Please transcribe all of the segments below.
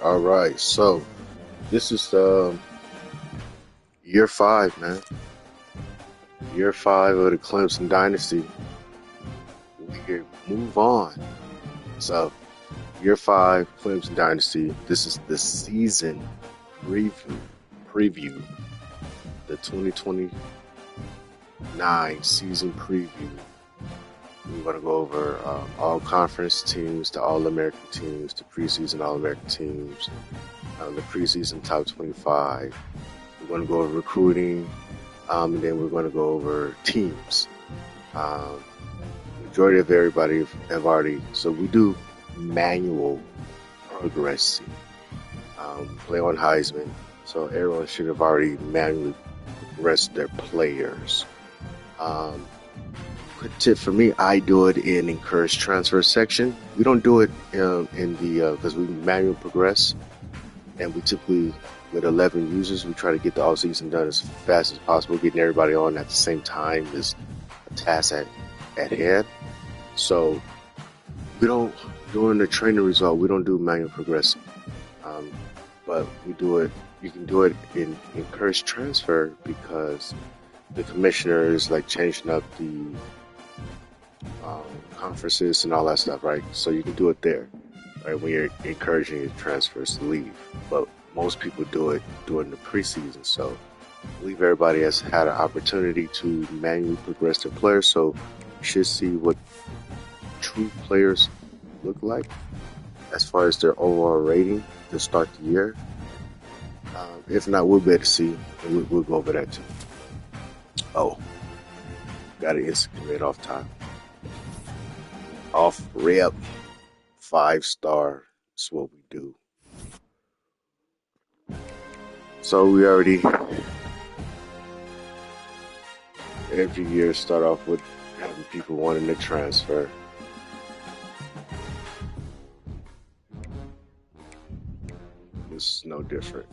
all right. So this is year five, man. Year five of the Clemson Dynasty. We move on. So year five, Clemson Dynasty. This is the season preview. The 2029 season preview. We're going to go over all conference teams, the All American teams, the preseason All American teams, the preseason top 25. We're going to go over recruiting, and then we're going to go over teams. Majority of everybody have already, so we do manual progressing. Play on Heisman, so everyone should have already manually progressed their players. Quick tip for me, I do it in encourage transfer section. We don't do it in the because we manually progress, and we typically with 11 users we try to get the all season done as fast as possible. Getting everybody on at the same time is a task at hand. So we don't during the training result we don't do manual progressing, but we do it. You can do it in encourage transfer because the commissioner is like changing up the conferences and all that stuff, right? So you can do it there, right? When you're encouraging your transfers to leave. But most people do it during the preseason. So I believe everybody has had an opportunity to manually progress their players. So you should see what true players look like as far as their overall rating to start the year. If not, we'll be able to see, and we'll go over that too. Oh, got an instant commit off top. Off rip, 5-star. That's what we do. So we already every year start off with having people wanting to transfer. This is no different.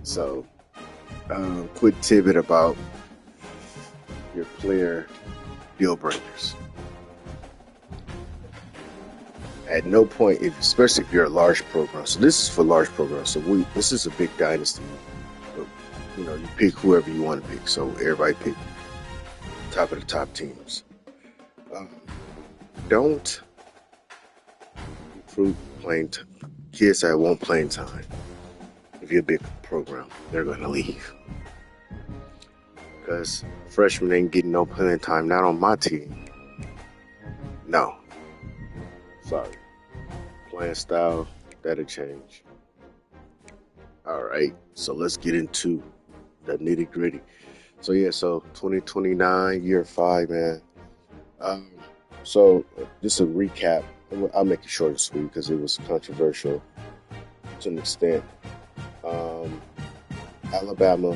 So, quick tidbit about your player deal breakers. At no point, especially if you're a large program, so this is for large programs. So this is a big dynasty. But, you pick whoever you want to pick. So everybody pick top of the top teams. Don't recruit kids that won't playing time. If you're a big program, they're going to leave. Because freshmen ain't getting no playing time, not on my team. No. Sorry. Playing style, that'll change. Alright, so let's get into the nitty gritty. So 2029, year 5, man. So just a recap. I'll make it short and sweet because it was controversial to an extent. Alabama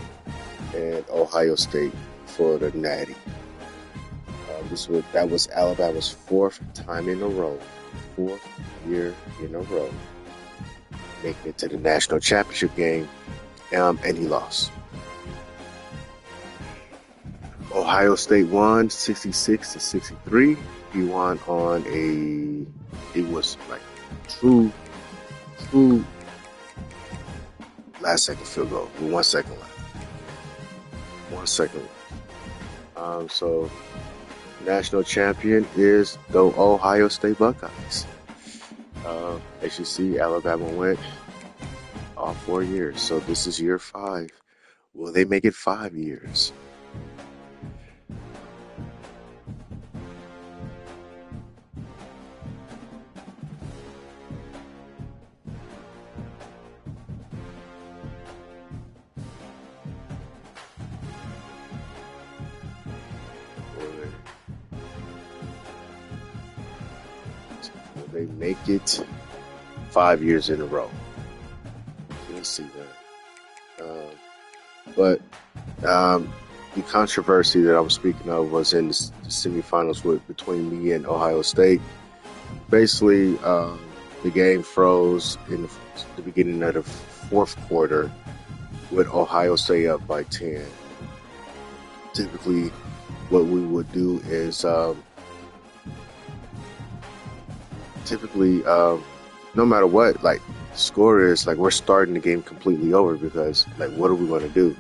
and Ohio State for the Natty. That was Alabama's fourth year in a row, making it to the national championship game, and he lost. Ohio State won 66-63. He won on it was like true last second field goal with 1 second left. 1 second left. So national champion is the Ohio State Buckeyes. As you see, Alabama went all 4 years. So this is year 5. Will they make it 5 years? Will they make it 5 years in a row? Let's see that. Uh, but the controversy that I'm speaking of was in the semifinals between me and Ohio State. Basically, the game froze in the beginning of the fourth quarter with Ohio State up by 10. Typically, what we would do is no matter what, like, score is like we're starting the game completely over because, like, what are we going to do?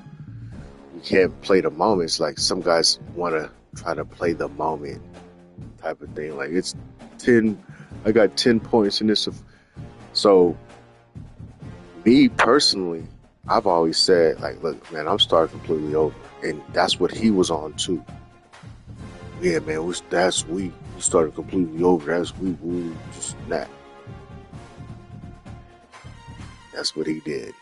We can't play the moment. It's like some guys want to try to play the moment type of thing. Like, it's 10, I got 10 points in this. So, me personally, I've always said, like, look, man, I'm starting completely over. And that's what he was on too. Yeah, man, we started completely over. We just not. That's what he did.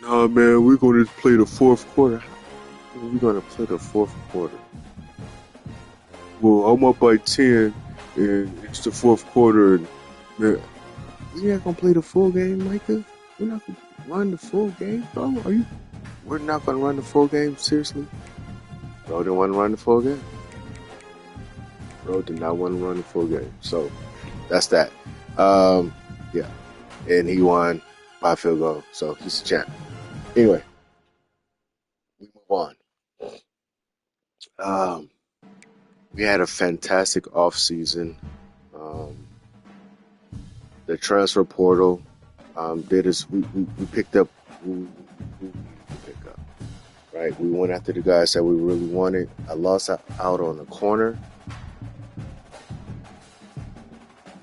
No, man, we're going to play the fourth quarter. We're going to play the fourth quarter. Well, I'm up by 10, and it's the fourth quarter. And, man, we're not going to play the full game, Micah. We're not going to run the full game, bro. We're not going to run the full game? Seriously? Bro didn't want to run the full game. Bro did not want to run the full game. So, that's that. Yeah. And he won by field goal. So, he's the champ. Anyway, we move on. We had a fantastic offseason. The transfer portal did us. We picked up who we needed to pick up. Right, we went after the guys that we really wanted. I lost out on the corner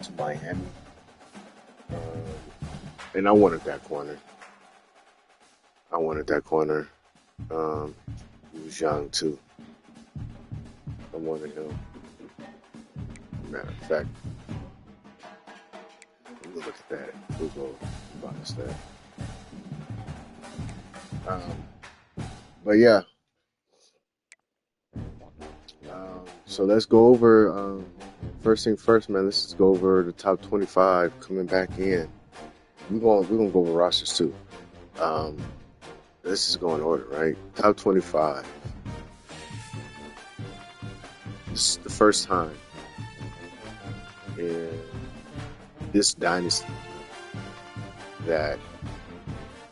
to Miami, and I wanted that corner. He was young too. I wanted him. Matter of fact, we'll look at that. We'll go about that. But yeah. So let's go over. First thing first, man. Let's just go over the top 25 coming back in. We're gonna go over rosters too. This is going in order, right? Top 25. This is the first time in this dynasty that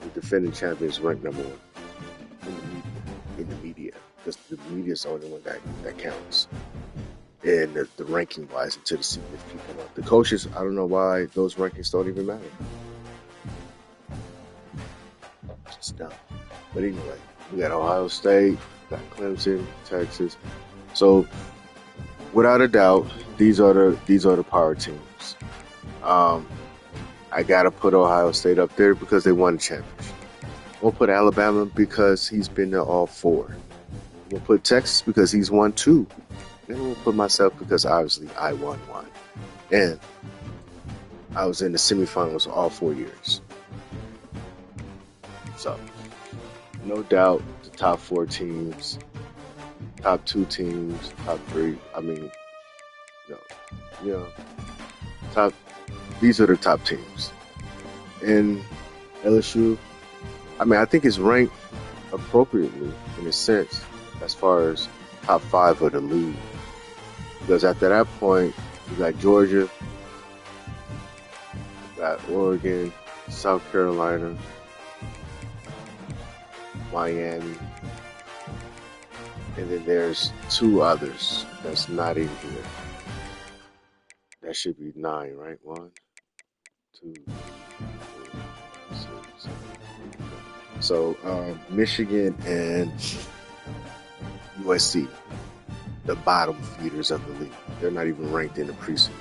the defending champion is ranked number one in the media, because the media is the only one that counts. And the ranking wise until the season come up. The coaches, I don't know why those rankings don't even matter. It's dumb. But anyway, we got Ohio State, we got Clemson, Texas. So without a doubt, these are the power teams. I gotta put Ohio State up there because they won the championship. We'll put Alabama because he's been to all four. We'll put Texas because he's won two. Then we'll put myself because obviously I won one. And I was in the semifinals all 4 years. So, no doubt the top four teams, top two teams, top three. I mean, these are the top teams. And LSU, I mean, I think it's ranked appropriately in a sense as far as top five of the league. Because after that point, you got Georgia, you got Oregon, South Carolina, Miami, and then there's two others that's not in here. That should be 9, right? 1, 2, 3, 4, 6, 7, 8, 9. So Michigan and USC, the bottom feeders of the league. They're not even ranked in the preseason.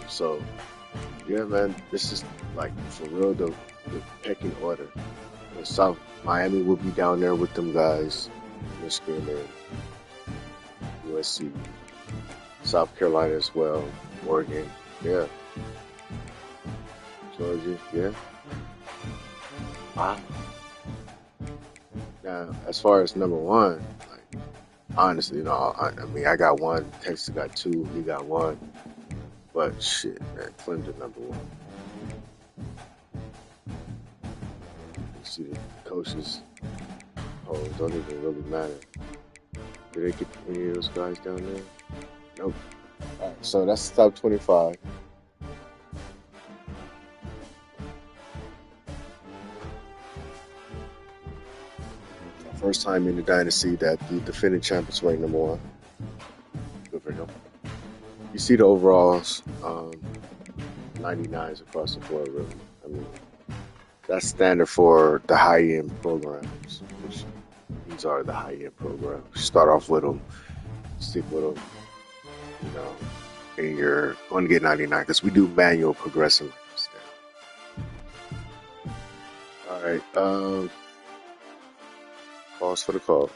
So, yeah, man, this is like for real the pecking order. South Miami will be down there with them guys, Michigan and USC, South Carolina as well, Oregon, yeah, Georgia, yeah. Wow. Now, as far as number one, like, honestly, I mean, I got one, Texas got 2, he got 1, but shit, man, Clemson number 1. see the coaches polls don't even really matter. Did they get any of those guys down there? Nope. All right, so that's the top 25. First time in the dynasty that the defending champ is ranked number one. Good for him. You see the overalls, 99s across the board, really. I mean, that's standard for the high end programs, which these are the high end programs. Start off with them, stick with them, you know, and you're going to get 99 because we do manual progressing. All right, pause for the calls.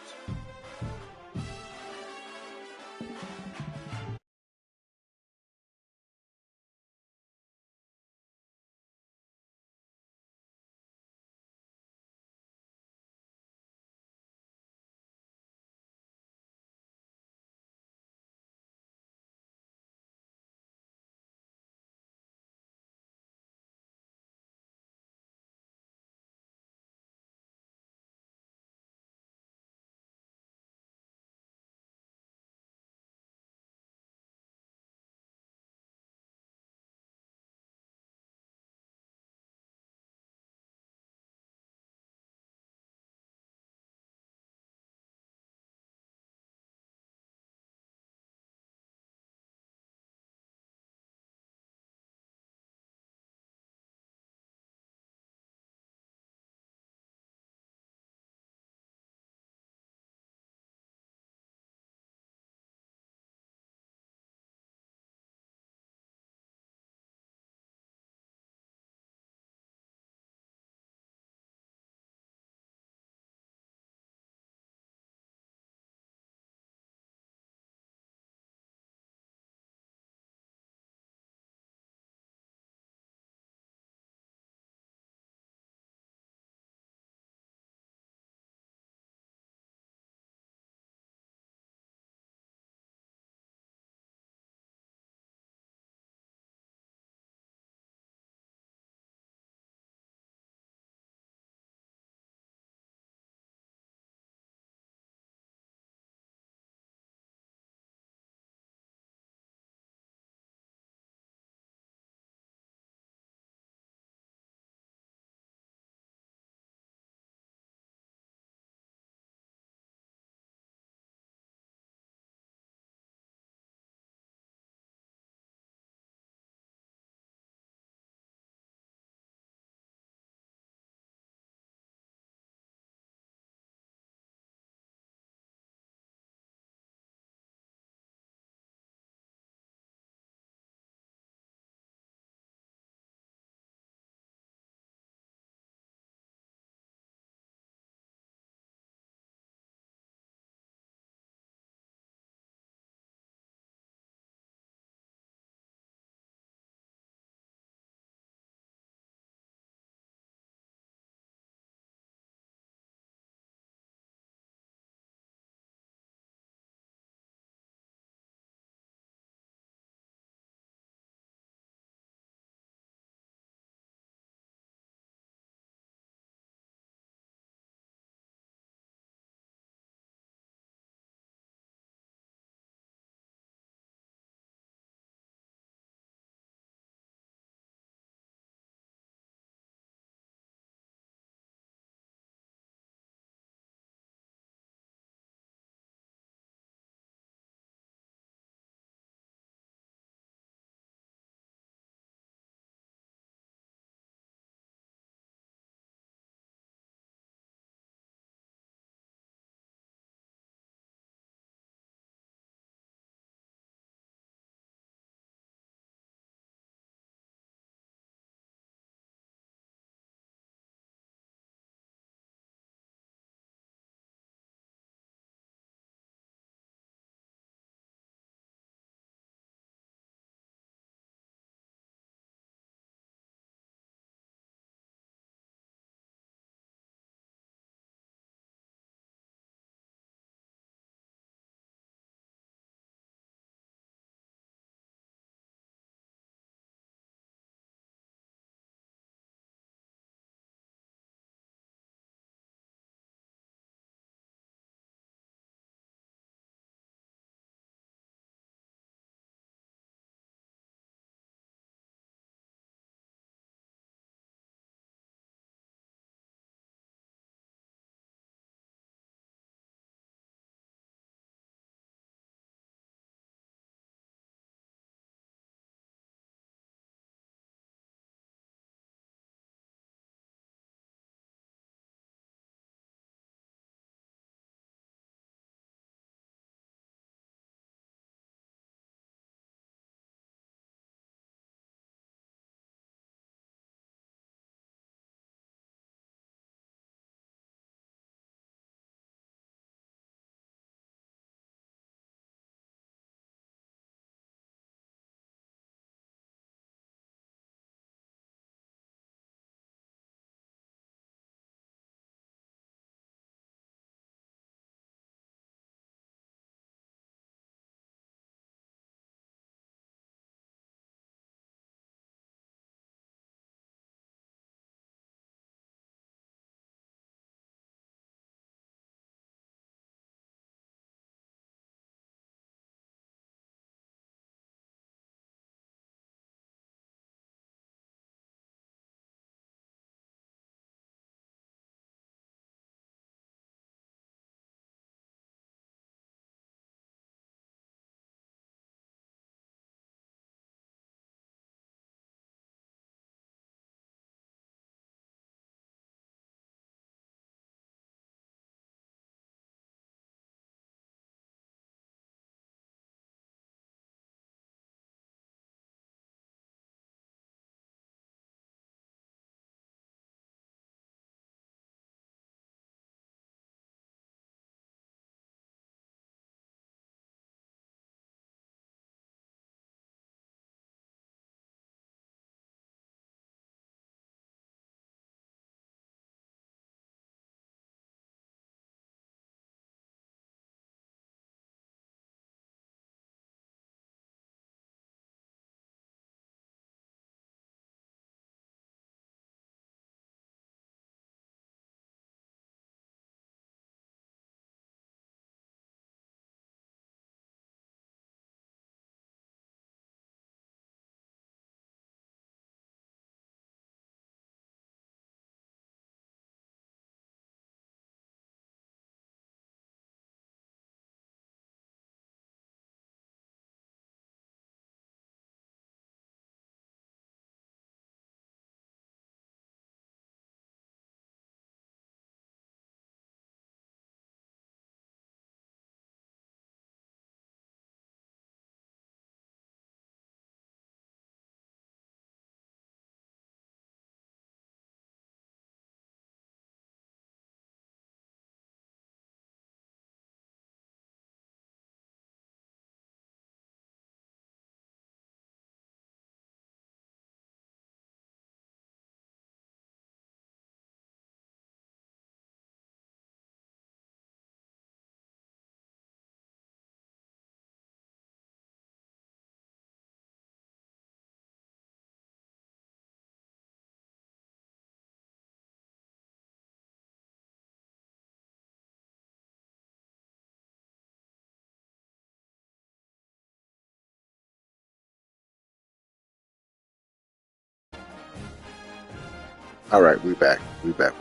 All right, we back. We back.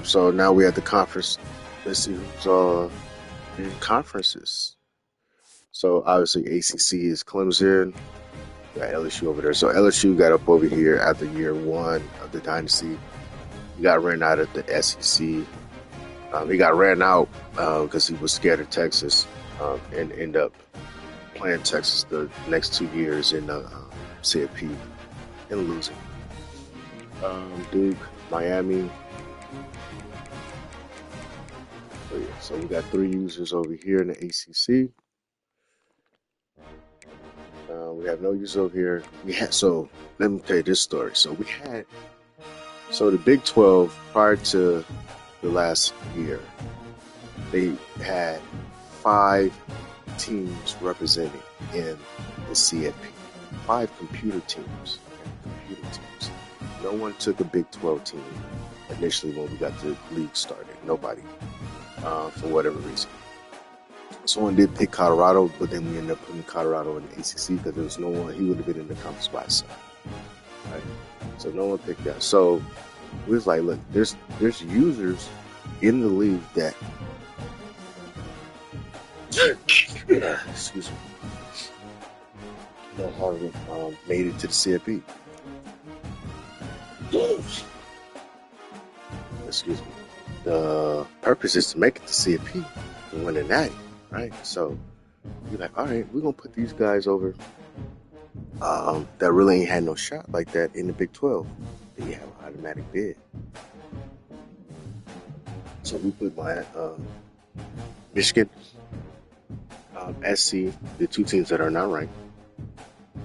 So now we have the conference. Let's see who's in conferences. So obviously ACC is Clemson. We got LSU over there. So LSU got up over here after year one of the dynasty. He got ran out of the SEC. He got ran out because he was scared of Texas, and ended up playing Texas the next 2 years in the CFP and losing. Duke, Miami. So yeah, so we got three users over here in the ACC. We have no users over here. So let me tell you this story. So the Big 12 prior to the last year, they had 5 teams representing in the CFP. 5 computer teams. No one took a Big 12 team initially when we got the league started. Nobody, for whatever reason. Someone did pick Colorado, but then we ended up putting Colorado in the ACC because there was no one. He would have been in the conference by himself, right? So no one picked that. So we was like, look, there's users in the league that excuse me, that haven't made it to the CFP. Excuse me. The purpose is to make it to CFP and win a natty, right? So you're like, all right, we're gonna put these guys over that really ain't had no shot like that in the Big 12. Then you have an automatic bid. So we put my Michigan, SC, the 2 teams that are not ranked,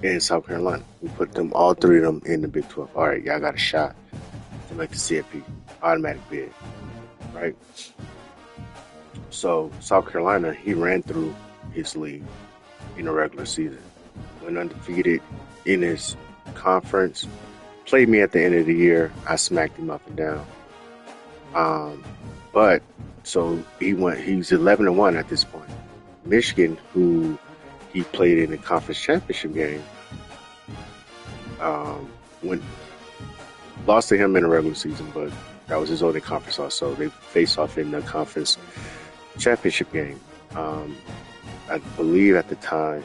and South Carolina. We put them, all 3 of them, in the Big 12. All right, y'all got a shot to make the CFP, automatic bid, right? So South Carolina, he ran through his league in the regular season, went undefeated in his conference, played me at the end of the year. I smacked him up and down. But so he's 11-1 at this point. Michigan, who he played in the conference championship game, lost to him in the regular season, but that was his only conference also. They faced off in the conference championship game. I believe at the time,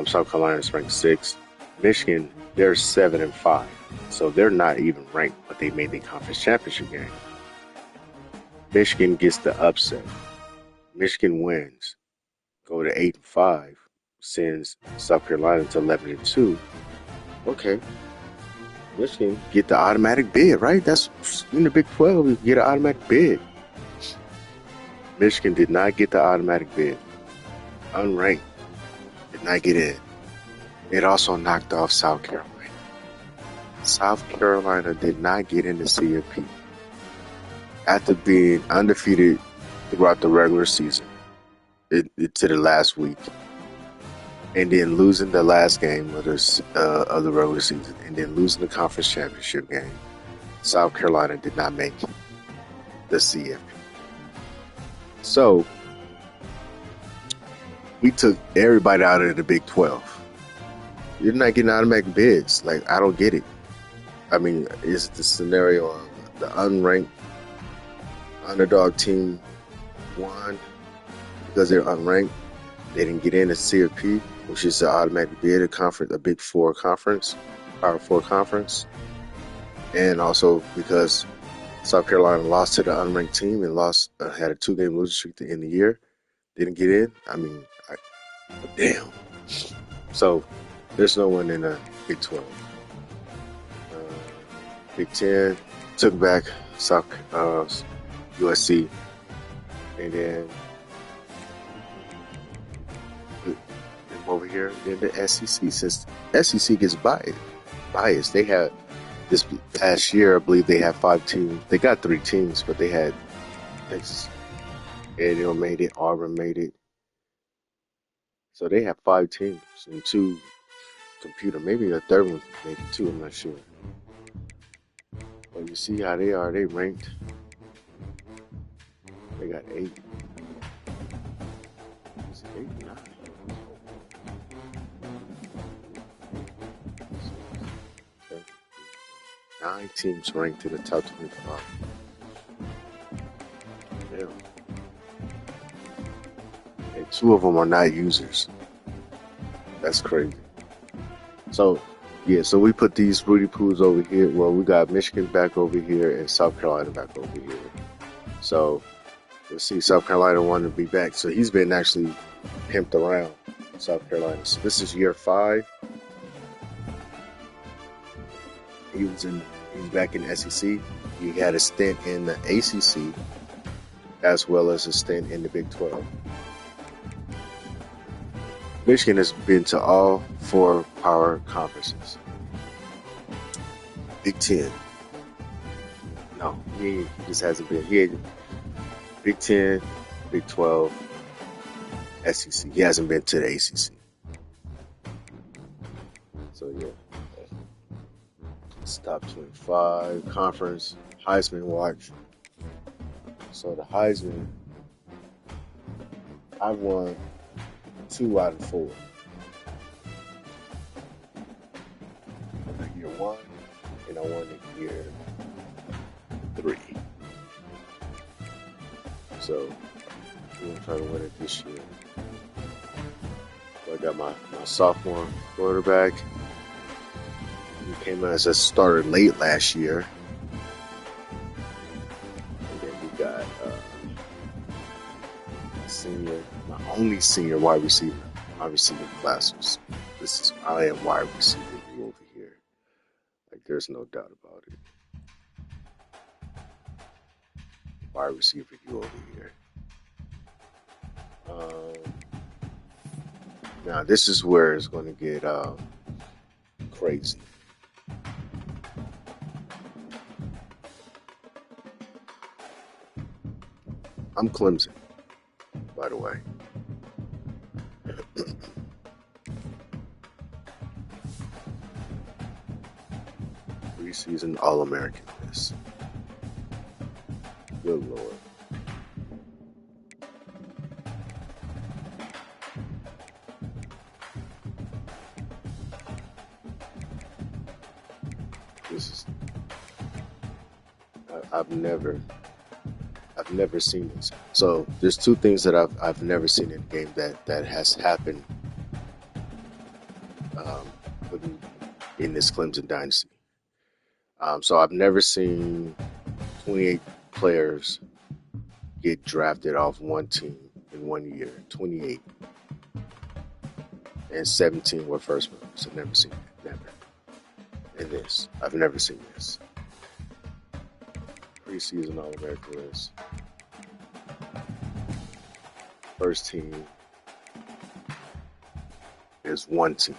South Carolina is ranked 6th. Michigan, they're 7-5, so they're not even ranked, but they made the conference championship game. Michigan gets the upset. Michigan wins, go to 8-5, sends South Carolina to 11-2. Okay, Michigan get the automatic bid, right? That's in the Big 12. You get an automatic bid. Michigan did not get the automatic bid. Unranked, did not get in. It also knocked off South Carolina. South Carolina did not get in the CFP after being undefeated throughout the regular season to the last week, and then losing the last game of the regular season, and then losing the conference championship game. South Carolina did not make the CFP. So we took everybody out of the Big 12. You're not getting automatic bids. Like, I don't get it. I mean, is the scenario of the unranked underdog team won because they're unranked? They didn't get in the CFP, which is the automatic bid, a Big 4 conference, Power 4 conference. And also because South Carolina lost to the unranked team and had a 2-game losing streak to end the year, didn't get in. I mean, damn. So there's no one in the Big 12. Big 10 took back USC, and then over here in the SEC. Since SEC gets biased, they had this past year, I believe they had 5 teams. They got 3 teams, but they had Texas A&M made it, Auburn made it. So they have 5 teams and 2 computer. Maybe a third one made it too. I'm not sure. But you see how they are. They ranked. They got 8. Is it 8, 9? 7, 9 teams ranked in the top 25. Yeah. And 2 of them are not users. That's crazy. So, yeah, so we put these Rudy Poos over here. Well, we got Michigan back over here and South Carolina back over here. So, let's see, South Carolina wanted to be back. So, he's been actually pimped around South Carolina. So, this is year 5. He's back in the SEC. He had a stint in the ACC as well as a stint in the Big 12. Michigan has been to all 4 power conferences. Big 10. No, he just hasn't been. He had Big 10, Big 12, SEC. He hasn't been to the ACC. So, yeah. It's top 25 conference. Heisman watch. So, the Heisman, I won 2 out of 4. Year 1, and I won in year 3. So we're gonna try to win it this year. So I got my sophomore quarterback. He came in as a starter late last year. And then we got my only senior wide receiver. My receiving class was I am wide receiver over here. Like, there's no doubt about it. Wide receiver you over here. Now this is where it's going to get crazy. I'm Clemson, by the way. Preseason All-American list. Good Lord. I've never seen this. So there's 2 things that I've never seen in a game that has happened in this Clemson Dynasty. So I've never seen 28 players get drafted off one team in 1 year. 28. And 17 were first rounders. I've never seen that. Never. In this. I've never seen this. Preseason All-American list. First team is 1 team.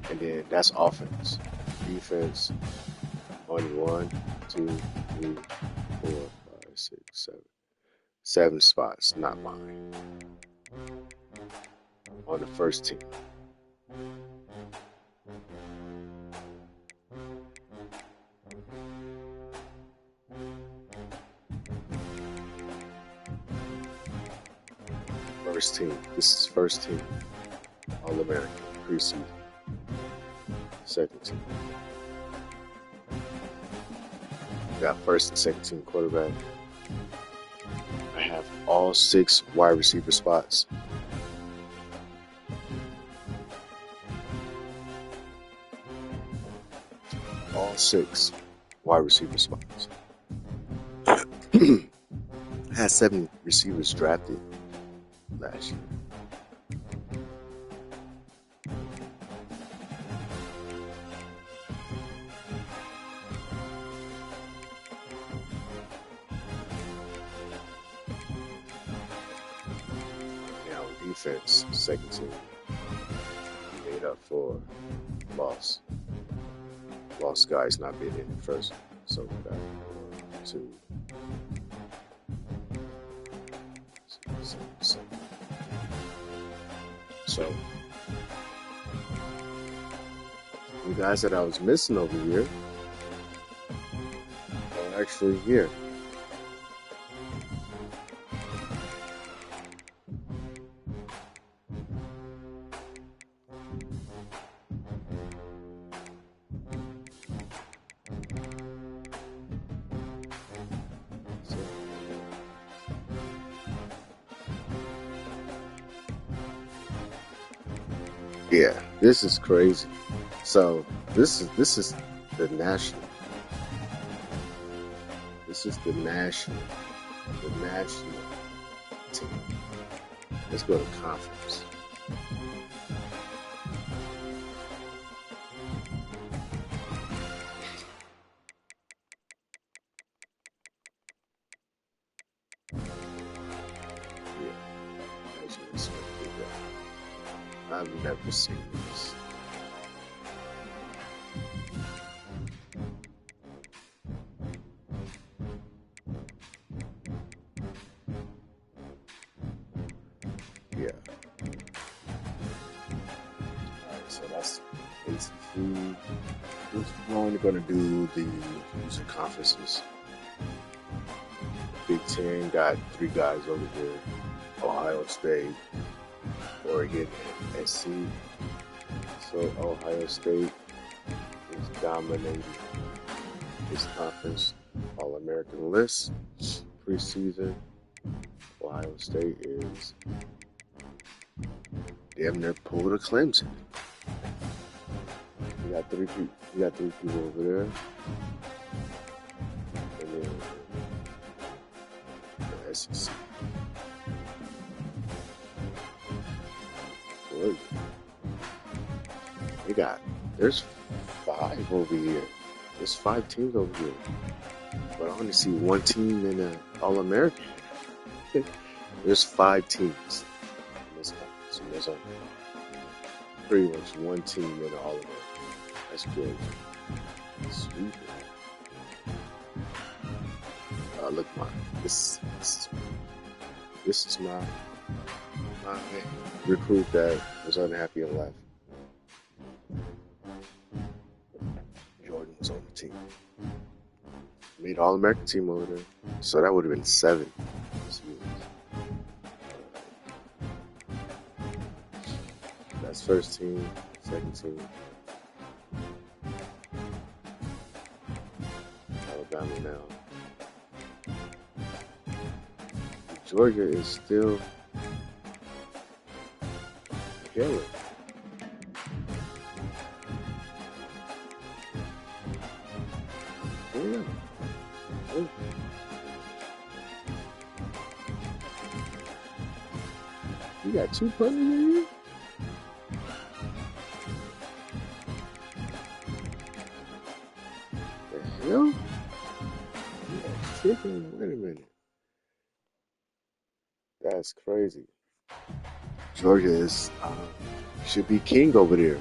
And then that's offense. Defense, only 1, 2, 3, 4, 5, 6, 7. 7 spots, not mine. On the first team. First team. This is first team. All-American. Preseason. Second team. We got first and second team quarterback. I have all 6 wide receiver spots. All 6 wide receiver spots. I had 7 receivers drafted last year. Now defense, second team, made up for loss. Lost guys not being in the first one. So we got 1, 2, 7, 7. So the guys that I was missing over here are actually here. Yeah, this is crazy. So this is the national. This is the national team. Let's go to conference. Yeah, national team. I've never seen this. Yeah. Alright, so that's ACC. We're only going to do the user conferences. Big Ten got three guys over here: Ohio State, Oregon, and SC. So Ohio State is dominating this conference All-American list. Preseason, Ohio State is damn near pulled a Clemson. You got three people. You got three people over there, and then the SEC. Georgia. There's five over here. There's five teams over here, but I only see one team in an All-American. There's five teams in this conference, and there's only pretty much one team in an All-American. That's Georgia. Sweet. Look, this is my recruit that was unhappy in life. Jordan was on the team. Made All-American team over there. So that would have been 7. That's first team, second team. Alabama now. Georgia is still killing. Yeah. You got 2 punters in here? The hell? You got chicken? Wait a minute. That's crazy. Georgia is should be king over there.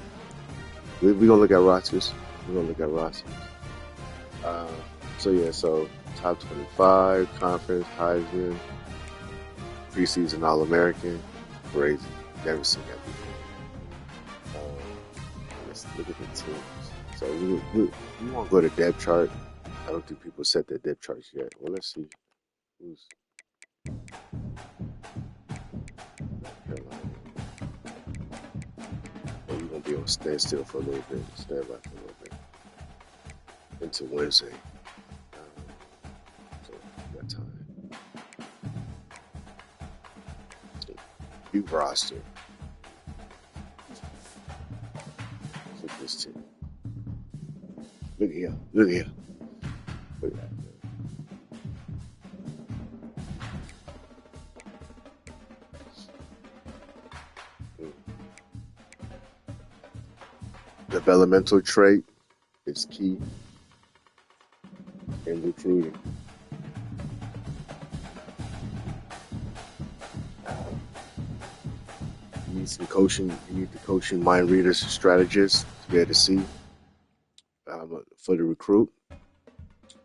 We're gonna look at rosters. So top 25 conference Heisman, preseason All-American, crazy. Never seen that before. Let's look at the teams. So we won't go to depth chart. I don't think people set their depth charts yet. Well, let's see who's North Carolina. Oh, you're gonna be on standstill for a little bit. Stand by for a little bit until Wednesday. So we got time. New roster. Look at this team. Look here. Look at that. Developmental trait is key in recruiting. You need some coaching. You need the coaching mind readers, strategists to be able to see for the recruit.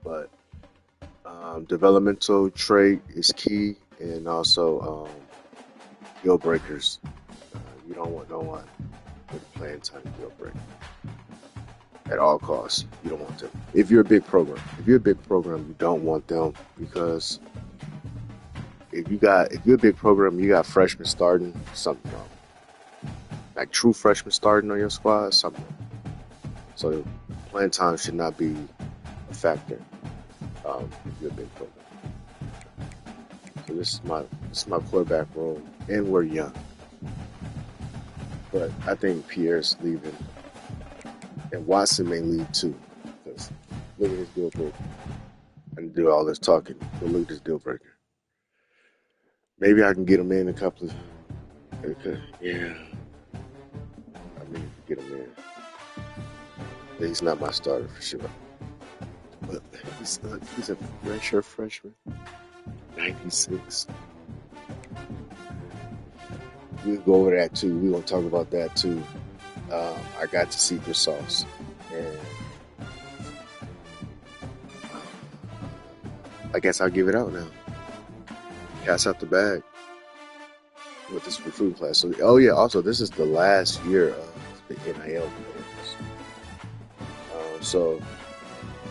But developmental trait is key, and also deal breakers. You don't want no one with playing time deal breaker at all costs. You don't want them. If you're a big program, you don't want them, because if you're a big program, you got freshmen starting, something wrong. Like true freshmen starting on your squad, something wrong. So playing time should not be a factor if you're a big program. So this is my quarterback role, and we're young. but I think Pierre's leaving, and Watson may leave too. Because look at his deal breaker. I can do all this talking, but look at this deal breaker. Maybe I can get him in a couple of. Okay, yeah, I mean, get him in. But he's not my starter for sure. But he's a redshirt freshman, 96. We'll go over that too. We're gonna talk about that too. I got to secret sauce, and I guess I'll give it out now. Pass out the bag with this recruiting class. So, oh yeah, also this is the last year of the NIL players.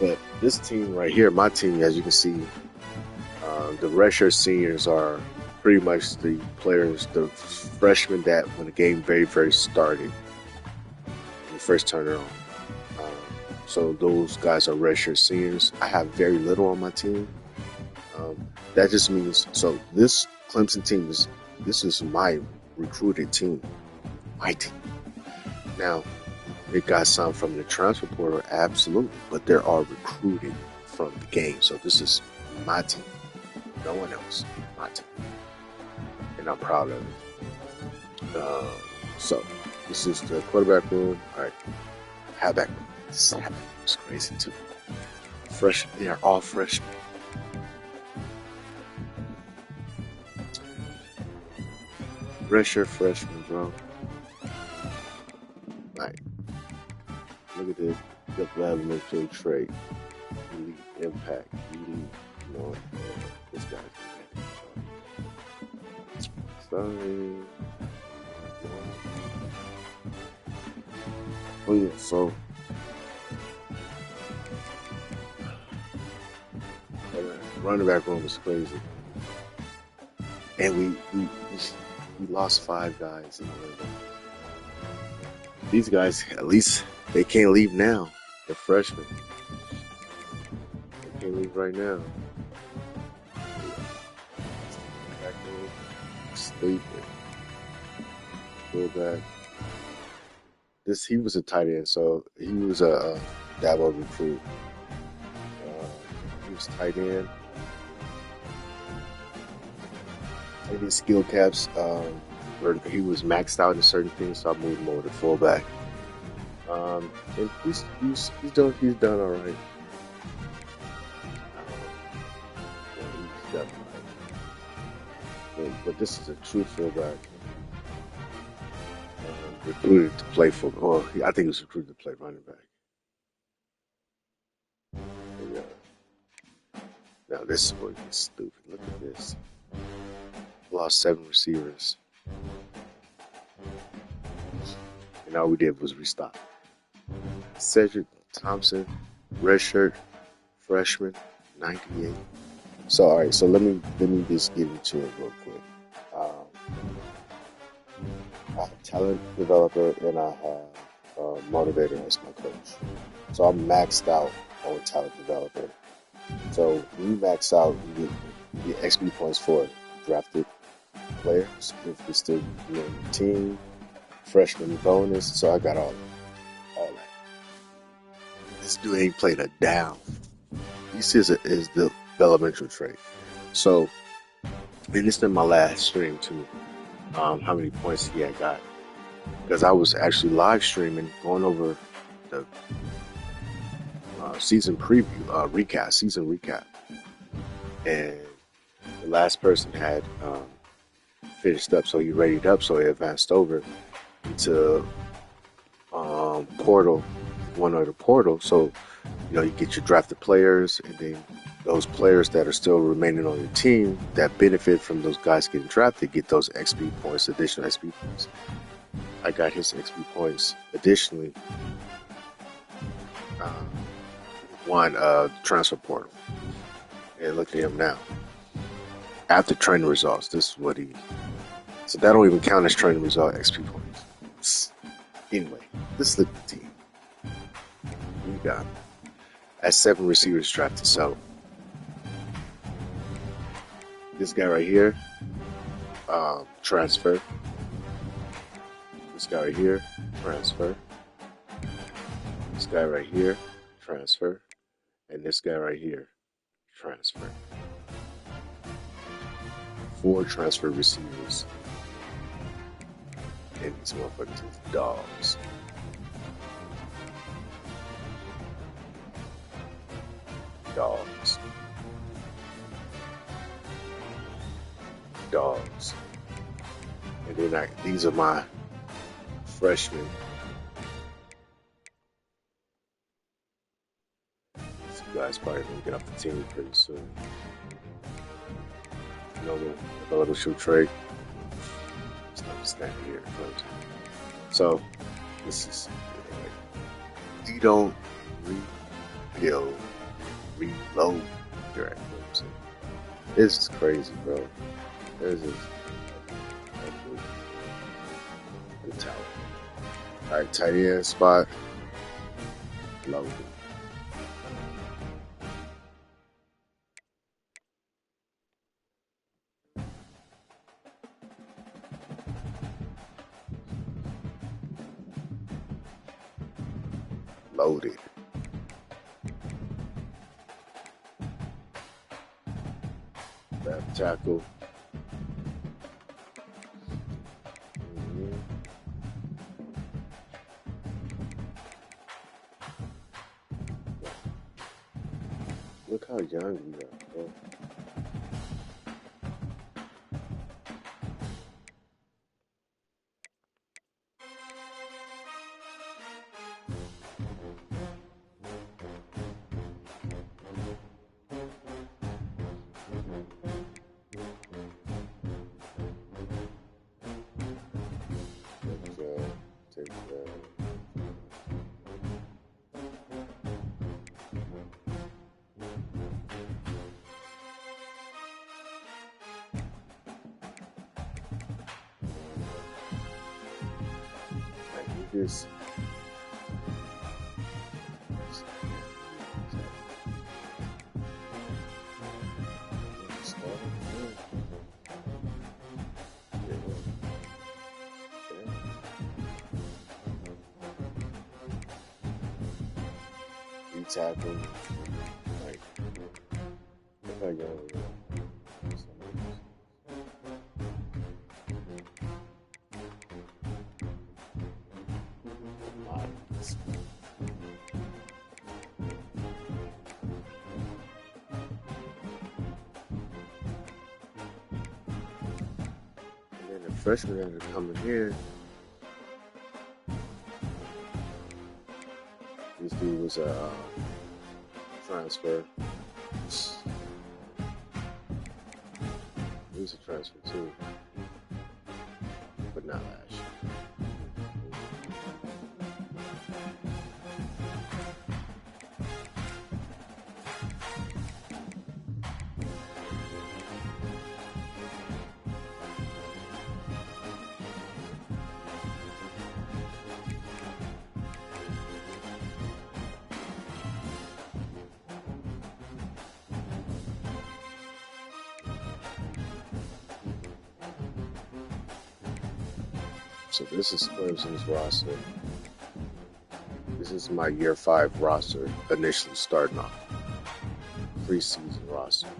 But this team right here, my team, as you can see, the redshirt seniors are pretty much the players, the freshmen that when the game very, very started, when you first turned it on. So those guys are redshirt seniors. I have very little on my team. That just means, so this Clemson team this is my recruited team, my team. Now, it got some from the transfer portal, absolutely, but there are recruited from the game. So this is my team, no one else, my team, and I'm proud of it. So this is the quarterback room. All right, halfback room. This is crazy too. Fresh, they are all freshmen. Redshirt freshman, bro. Like, look at this. The elementary trait. Elite impact. Elite, you know, this guy's sorry. Oh yeah, so running back room is crazy. And we lost 5 guys in the running back. These guys, at least they can't leave now. They're freshmen. They can't leave right now. Back room, sleeping. Fullback. He was a tight end, so he was a Dabo recruit. He was tight end. And his skill caps, he was maxed out in certain things, so I moved him over to fullback. And he's done all right. Yeah, he's done all right. But this is a true fullback. Recruited to play football. I think he was recruited to play running back. Yeah. Now this is what is stupid. Look at this. Lost 7 receivers. And all we did was restock. Cedric Thompson, redshirt, freshman, 98. So all right, so let me just get into it real quick. I have talent developer and I have motivator as my coach. So I'm maxed out on talent developer. So when you max out, you get XP points for drafted players if you're still in the team, freshman bonus. So I got all that. This dude ain't played a down. This is the elementary trait. So, and this is my last stream too. How many points he had got? Because I was actually live streaming, going over the season preview, season recap, and the last person had finished up, so he readied up, so he advanced over into portal, one of the portal. So you get your drafted players, and then those players that are still remaining on your team that benefit from those guys getting drafted get those XP points, additional XP points. I got his XP points additionally. One transfer portal, and look at him now. After training results, this is what he. So that don't even count as training result XP points. Anyway, this is the team. We got at 7 receivers drafted. So this guy right here, transfer. This guy right here, transfer. This guy right here, transfer. And this guy right here, transfer. 4 transfer receivers. And these motherfuckers is dogs. Dogs. Dogs. And then these are my freshmen. These guys probably gonna get off the team pretty soon. A little shoe trade. It's not stand here. So this is you don't rebuild, reload your at Clemson. This is crazy, bro. This is good talent. All right, tight end spot. Loaded. Loaded. Left tackle. Look how young we are, bro. Take that. This tackle, like, look how young we are. And then the freshmen that are coming in, this dude was a transfer. He was a transfer too, but not last year. So this is Clemson's roster. This is my year 5 roster, initially starting off. Preseason roster.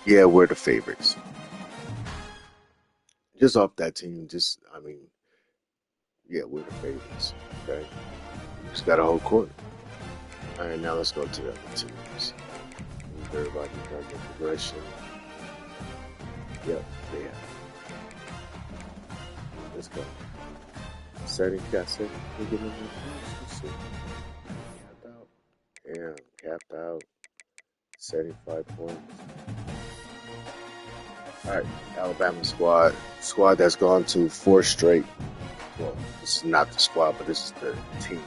Yeah, we're the favorites. Just off that team, yeah, we're the favorites. Okay? We just got a whole court. Alright, now let's go to the other teams. Everybody got the progression. Yep, yeah. Let's go. Setting, got setting. We get in there. Let's see. Capped out. Damn, capped out. 75 points. Alright, Alabama squad. Squad that's gone to 4 straight. Well, this is not the squad, but this is the team.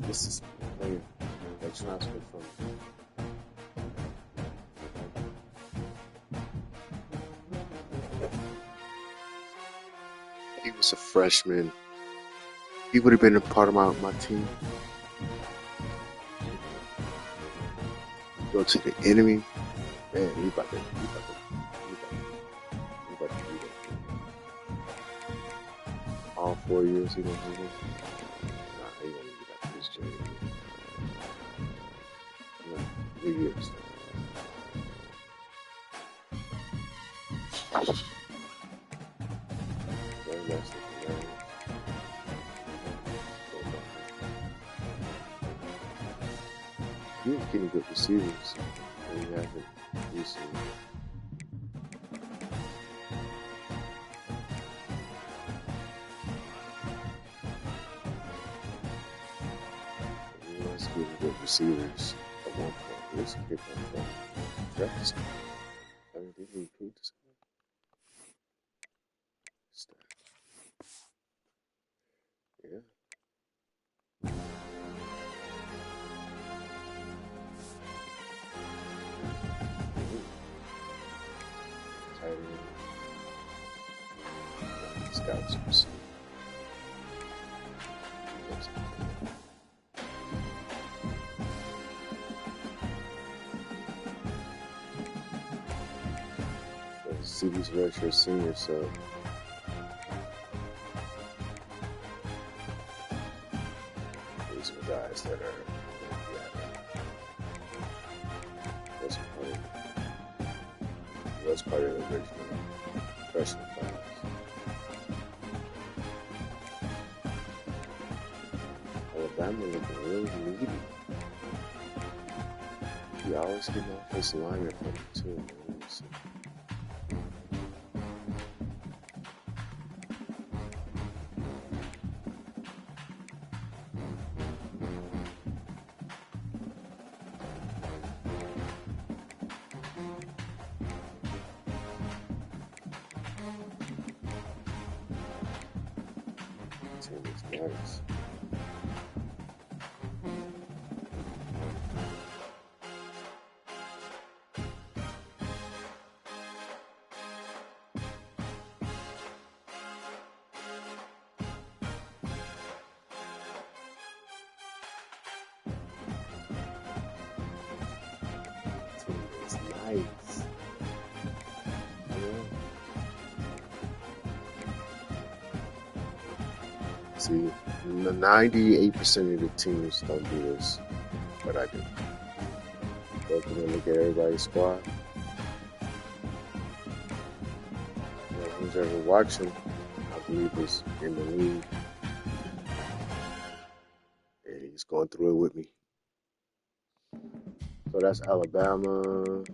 This is player. that transferred from. He was a freshman. He would have been a part of my team. Go to the enemy, man. He about to do that. All 4 years he gonna do it. Nah, he gonna get out this journey. 3 years. Very less than 9. He was getting good receivers, and he hasn't recently. He was getting good receivers at one point. He was getting one point. Draft this guy. I mean, did he recruit this guy? Yeah. Tight end. Scouts receiver. CB's redshirt senior, so these are guys that are was part of the original freshman class. Alabama looking really needy. He always getting offensive lineman from him too. Nice. It's nice. See, 98% of the teams don't do this, but I do. Go through and look at everybody's squad. You know, who's ever watching, I believe is in the league. And he's going through it with me. So that's Alabama.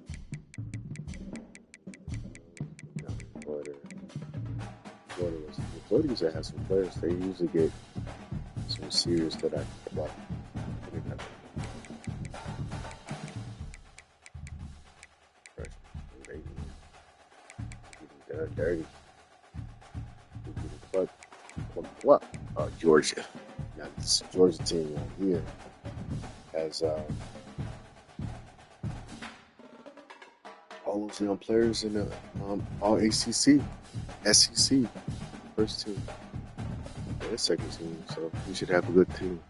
Florida used to have some players. They usually get some receivers that I can block. They're dirty. What? Georgia. Now this Georgia team right here has all those young players in the all ACC, SEC. First team, yeah, second team, so we should have a good team.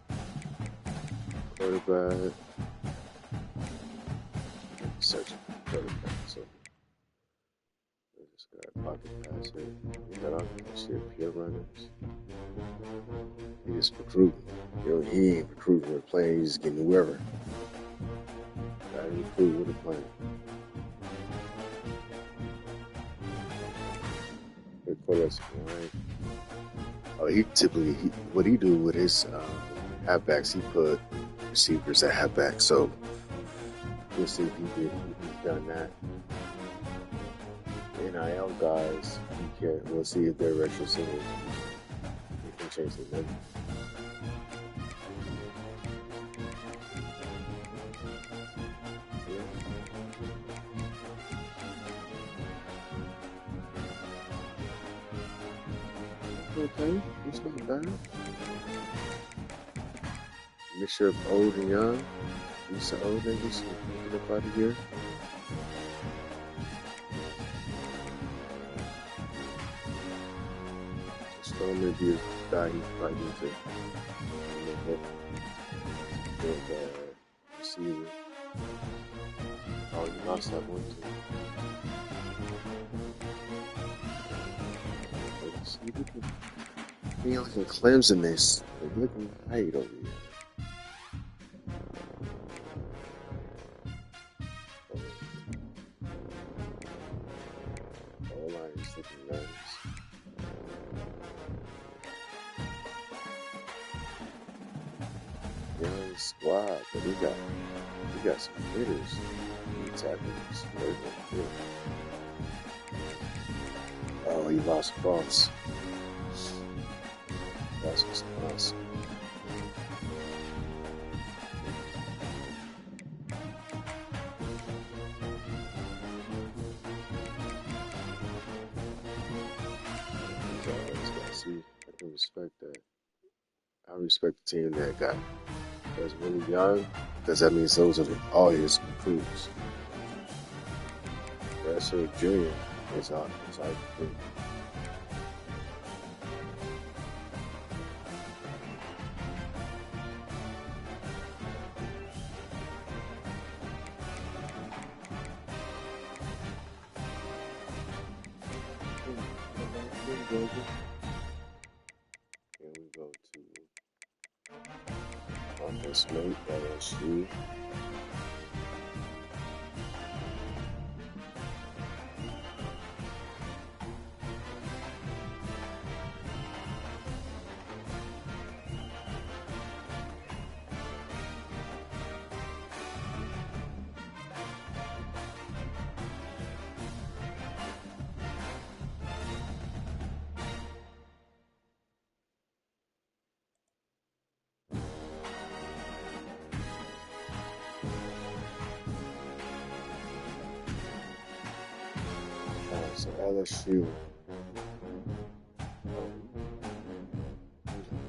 Quarterback, searching for quarterback, so we just got pocket passer. We got our peer runners. He just recruiting. You know, he ain't recruiting with playing. He's just getting whoever. Got to recruit with a plan. Good quarterback, right? Oh, what he do with his halfbacks, he put receivers at halfback. So we'll see if he's done that. NIL guys, we'll see if they're retro singers. He can change the number. Okay, it's not bad. Mixture of old and young. These are old niggas looking up out of here. Just throw him in the guy he's fighting to. Receiver. Oh, he lost that one too. He looking Clemson this. Like, looking tight over here. All line is looking nice. Young squad, but we got some hitters. Tackles. Oh, he lost Cross. That's just awesome. See, I can respect that. I respect the team that got that's really young, because that means those are all his recruits. That's a junior. It's our recruit. And we go to offense mate, LSU. So LSU.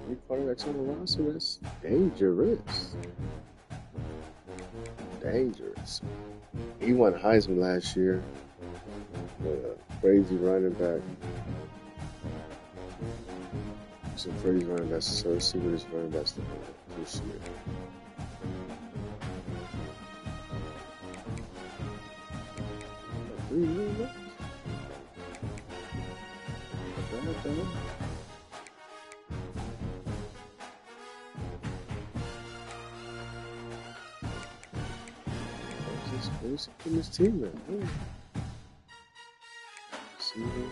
Three quarterbacks on the roster, that's dangerous. Dangerous. He won Heisman last year with a crazy running back. Some crazy running backs. So let's see what his running backs look like this year. $3 million? Who's in this team now? See him?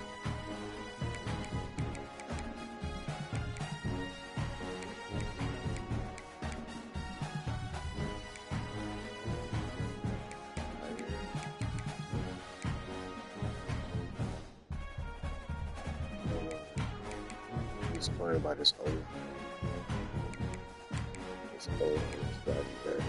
He's playing by this old. This old is back there.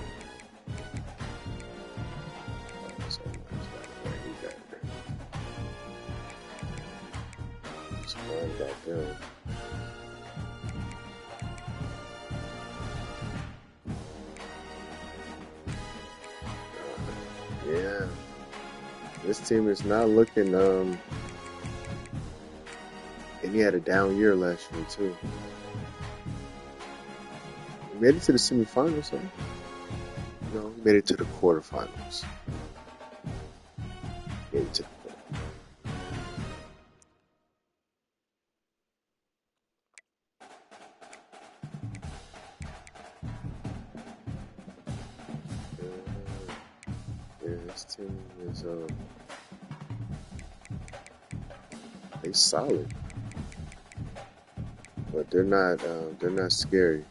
Back there. Yeah, this team is not looking. And he had a down year last year too. He made it to the semifinals, though. No, he made it to the quarterfinals. Made it to the this team is they solid, but they're not scary.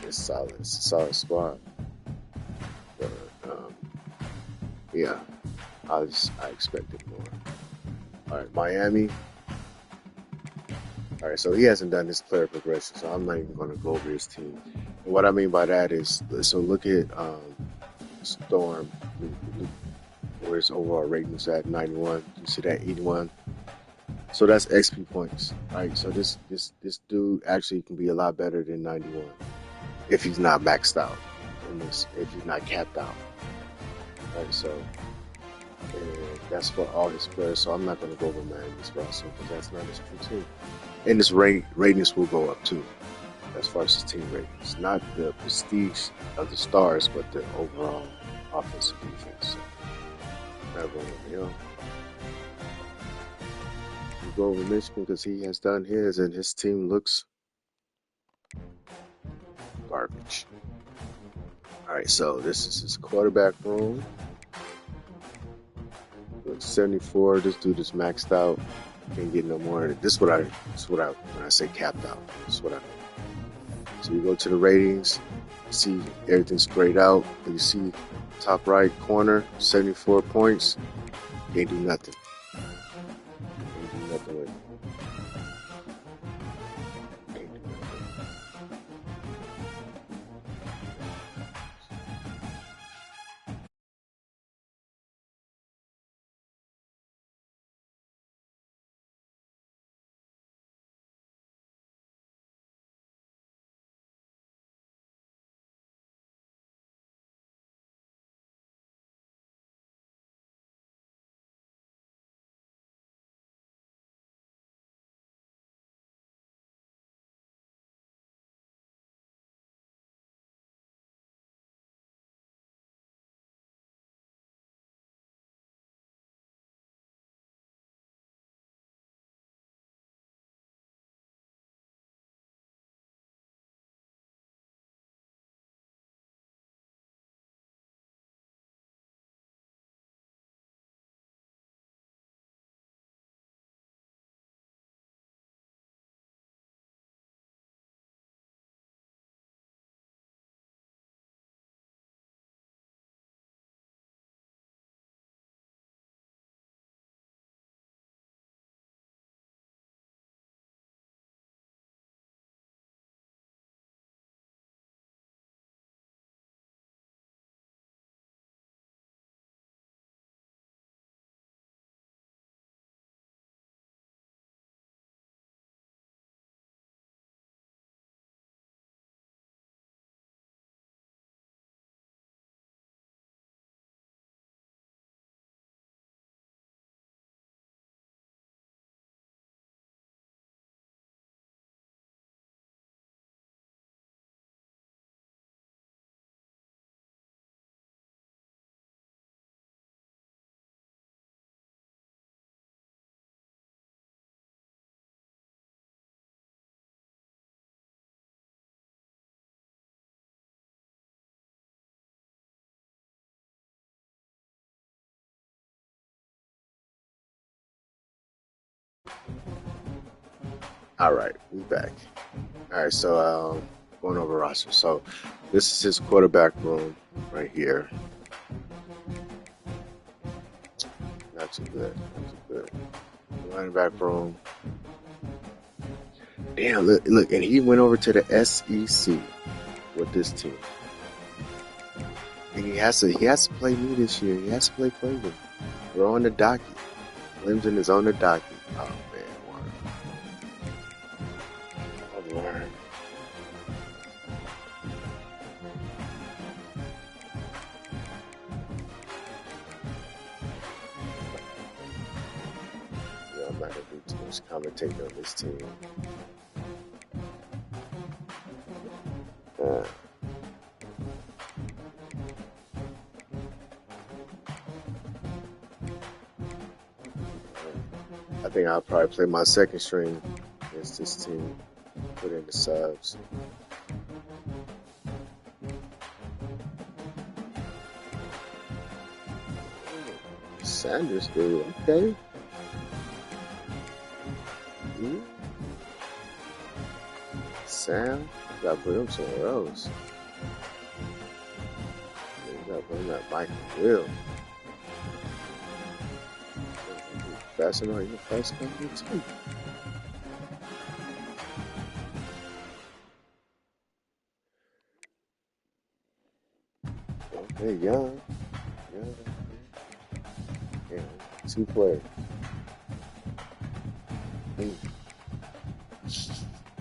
It's solid. It's a solid squad. But yeah, I expected more. All right, Miami. All right, so he hasn't done his player progression, so I'm not even going to go over his team. And what I mean by that is, so look at Storm, where his overall rating is at 91. You see that 81. So that's XP points, right? So this dude actually can be a lot better than 91 if he's not maxed out, if he's not capped out. All right, so that's for all his players. So I'm not going to go over Miami's roster because that's not his true team. And his ratings will go up too, as far as his team ratings. Not the prestige of the stars, but the overall offensive defense. So, we go over Michigan because he has done his, and his team looks garbage. All right, so this is his quarterback room. Looks 74. This dude is maxed out. Can't get no more. This is what I when I say capped out. This is what I mean. So you go to the ratings, see everything's grayed out. You see top right corner, 74 points. Can't do nothing. Can't do nothing with it. Can't do nothing. All right, we back. All right, so going over roster. So this is his quarterback room right here. Not too good. Not too good. Running back room. Damn, look, and he went over to the SEC with this team. And he has to play me this year. He has to play Clemson. We're on the docket. Clemson is on the docket. Oh man, I've learned. Yeah, I'm not gonna do too much commentating on this team. I think I'll probably play my second string against this team. Put in the subs. Sanders, dude. Okay. Sam, you gotta put him somewhere else. You gotta put him at Michael Will. Fast enough, you're fast enough too. Okay, young. Yeah, 2 players.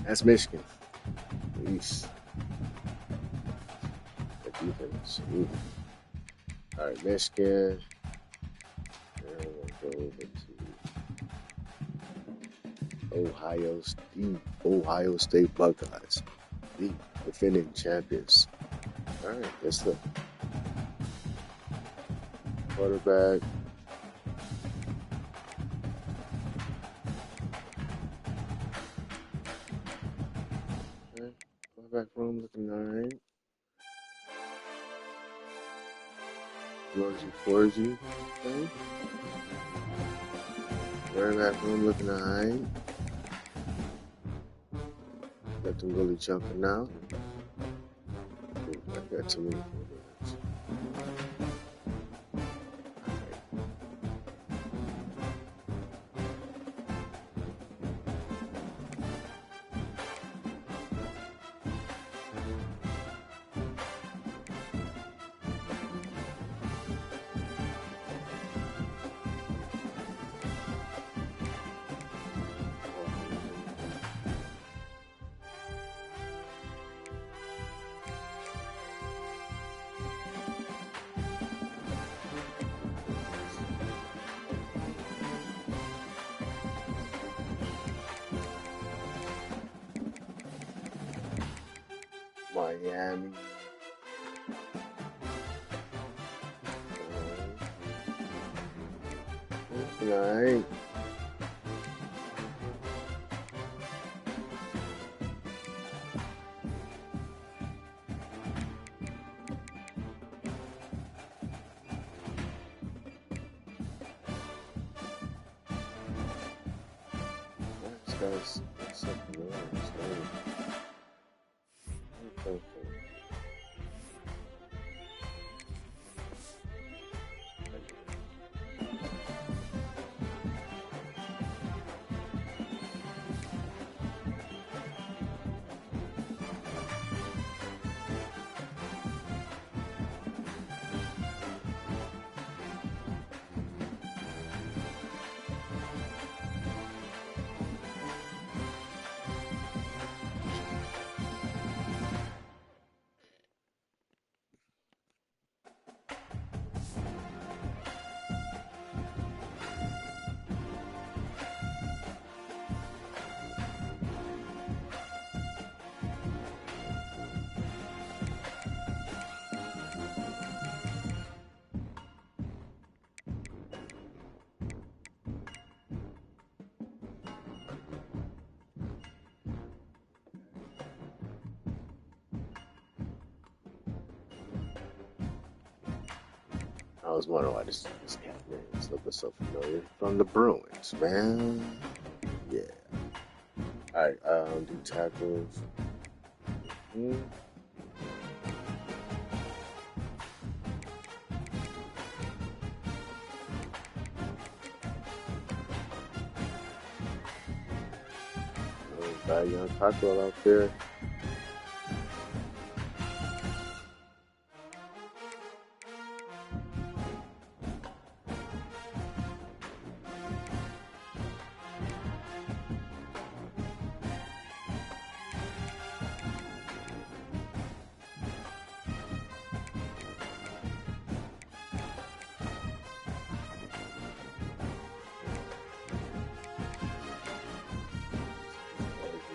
That's Michigan. East. defense. Ooh. All right, Michigan. And we'll go over to Ohio State Buckeyes, the defending champions. All right, that's the quarterback. Okay. Quarterback room looking all right. Georgie. Okay. Running back room looking all right. Got them really jumping now. I got too many quarterbacks. Miami. Right. This guy's something else. Okay. I was wondering why this cat names look so familiar. From the Bruins, man. Yeah. Alright, do tackles. Got a young Cockrell out there.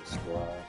Squad.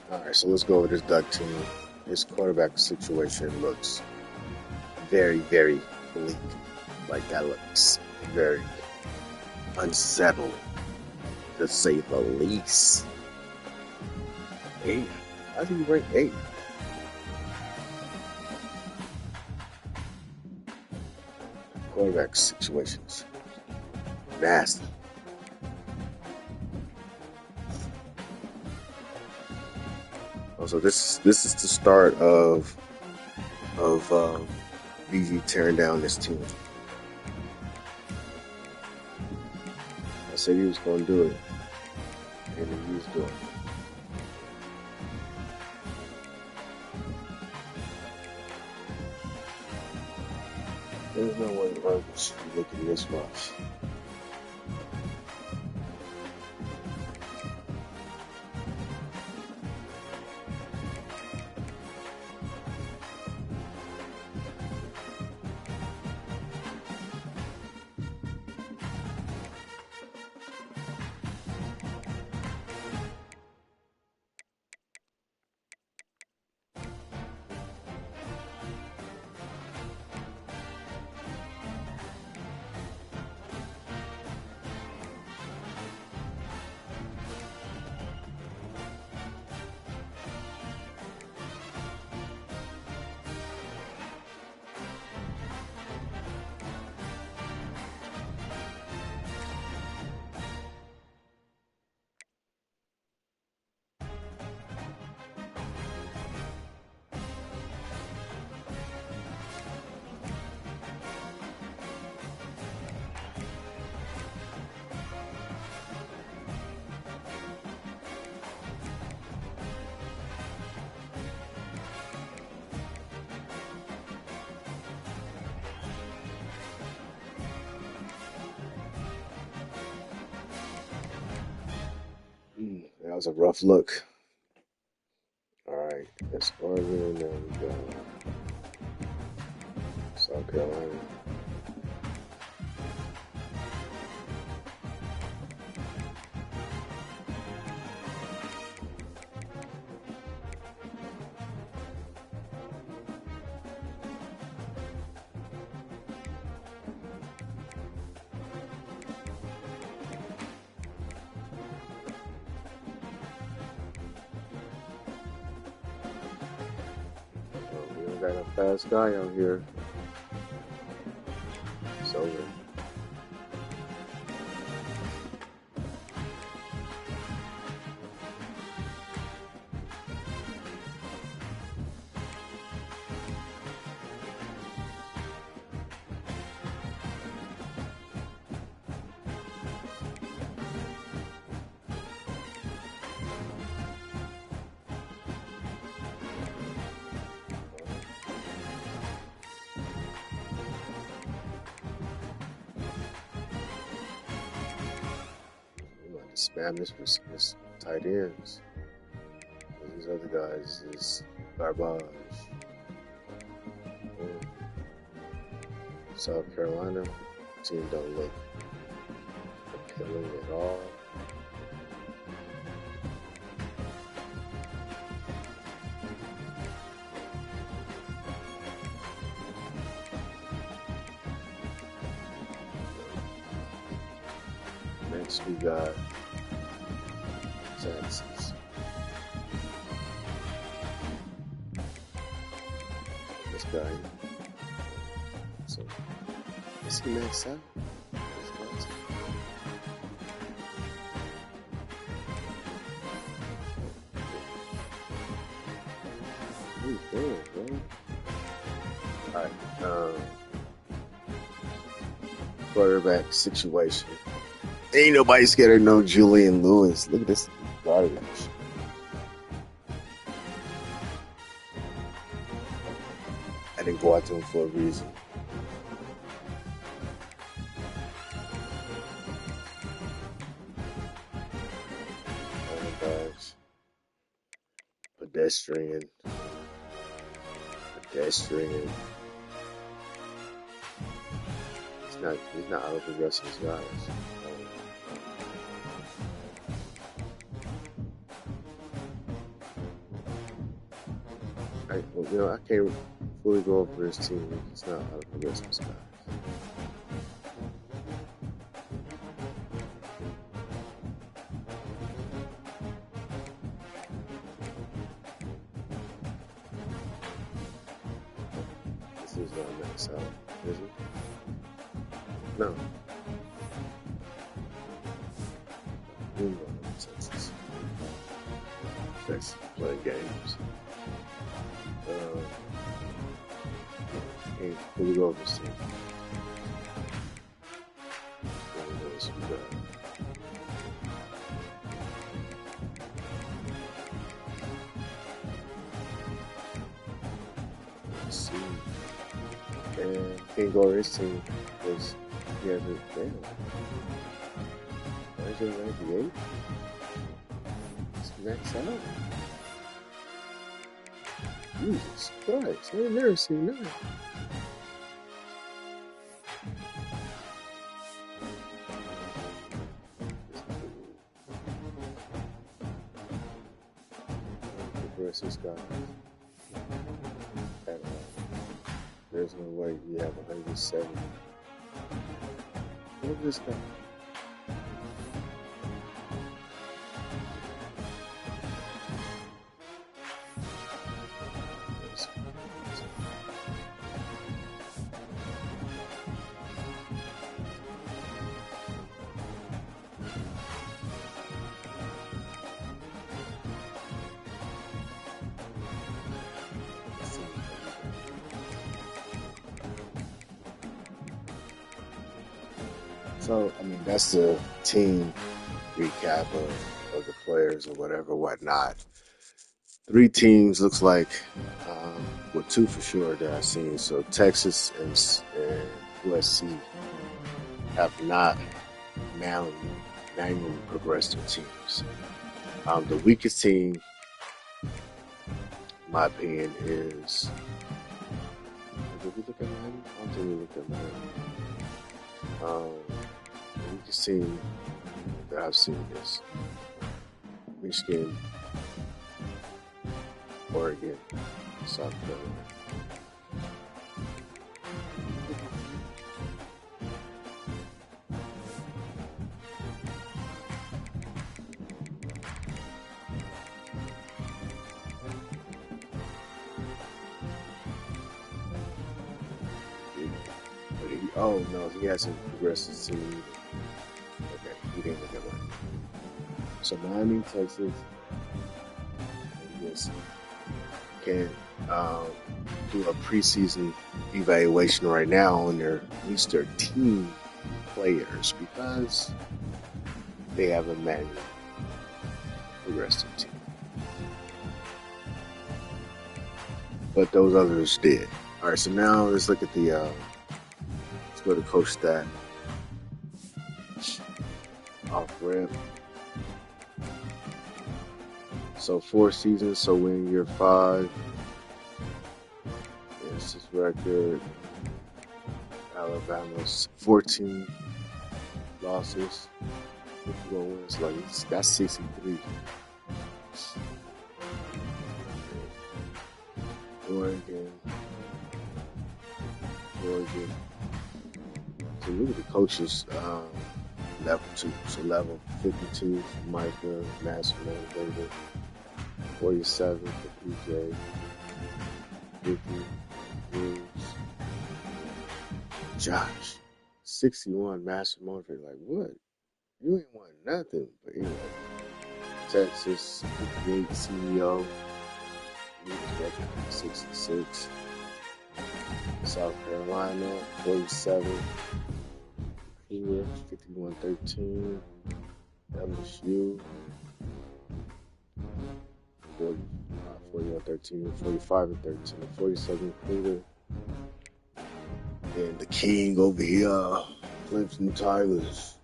All right, so let's go over this Duck team. This quarterback situation looks very, very bleak. Like that looks very unsettling, to say the least. 8th? How do you rank 8th? Quarterback situations. Nasty. Also, this is the start of BG tearing down this team. I said he was going to do it, and he was doing it. There's no way the Ravens should be looking this much. That was a rough look. All right, that's Oregon. There we go. South Carolina. We don't got a fast guy out here. It's over. Spam this tight ends. These other guys is garbage. South Carolina team don't look appealing at all. Next we got Texas. This guy. So, is he next up? What are you doing, bro? Alright, quarterback situation. Ain't nobody scared of no Julian Lewis. Look at this garbage. I didn't go out to him for a reason. Oh my gosh. Pedestrian. He's not out the rest of his guys. I can't fully go over his team. It's not how to progress this guy. This is not max out, is it? No. Texas. Texas playing games. Can't fully go over his team. Let's see. And can't go over his team because he hasn't failed. Why is it 98? It's max out. Jesus Christ, I've never seen that. Progress this guy at all. There's no way you have 107. Look at this guy. So, I mean, that's the team recap of the players or whatever, whatnot. 3 teams looks like, well, 2 for sure that I've seen. So Texas and USC have not manually progressed their teams. The weakest team, in my opinion, is. Did we look at Miami? I don't think we looked at Miami. The weakest team that I've seen is Michigan, Oregon, South Carolina. Oh no, he hasn't progressed his team. Okay, he didn't look at one. So Miami, Texas, USC can do a preseason evaluation right now on at least their team players because they haven't manually progressed their team. But those others did. All right, so now let's look at the let's go to coach stat off rip. So 4 seasons, so win year 5. It's his record. Alabama's 14 losses. 51 wins. Like that's 63. Oregon. So look at the coaches level 2. So level 52 for Micah, Masterman, David. 47 for PJ. 50 Bruce. Josh. 61 Master Motivator. Like what? You ain't won nothing. But anyway. Texas 58 CEO. 66. South Carolina 47. Here 51-13. LSU 41-13, 45-13, 47 Cleveland. And the king over here, Clemson Tigers,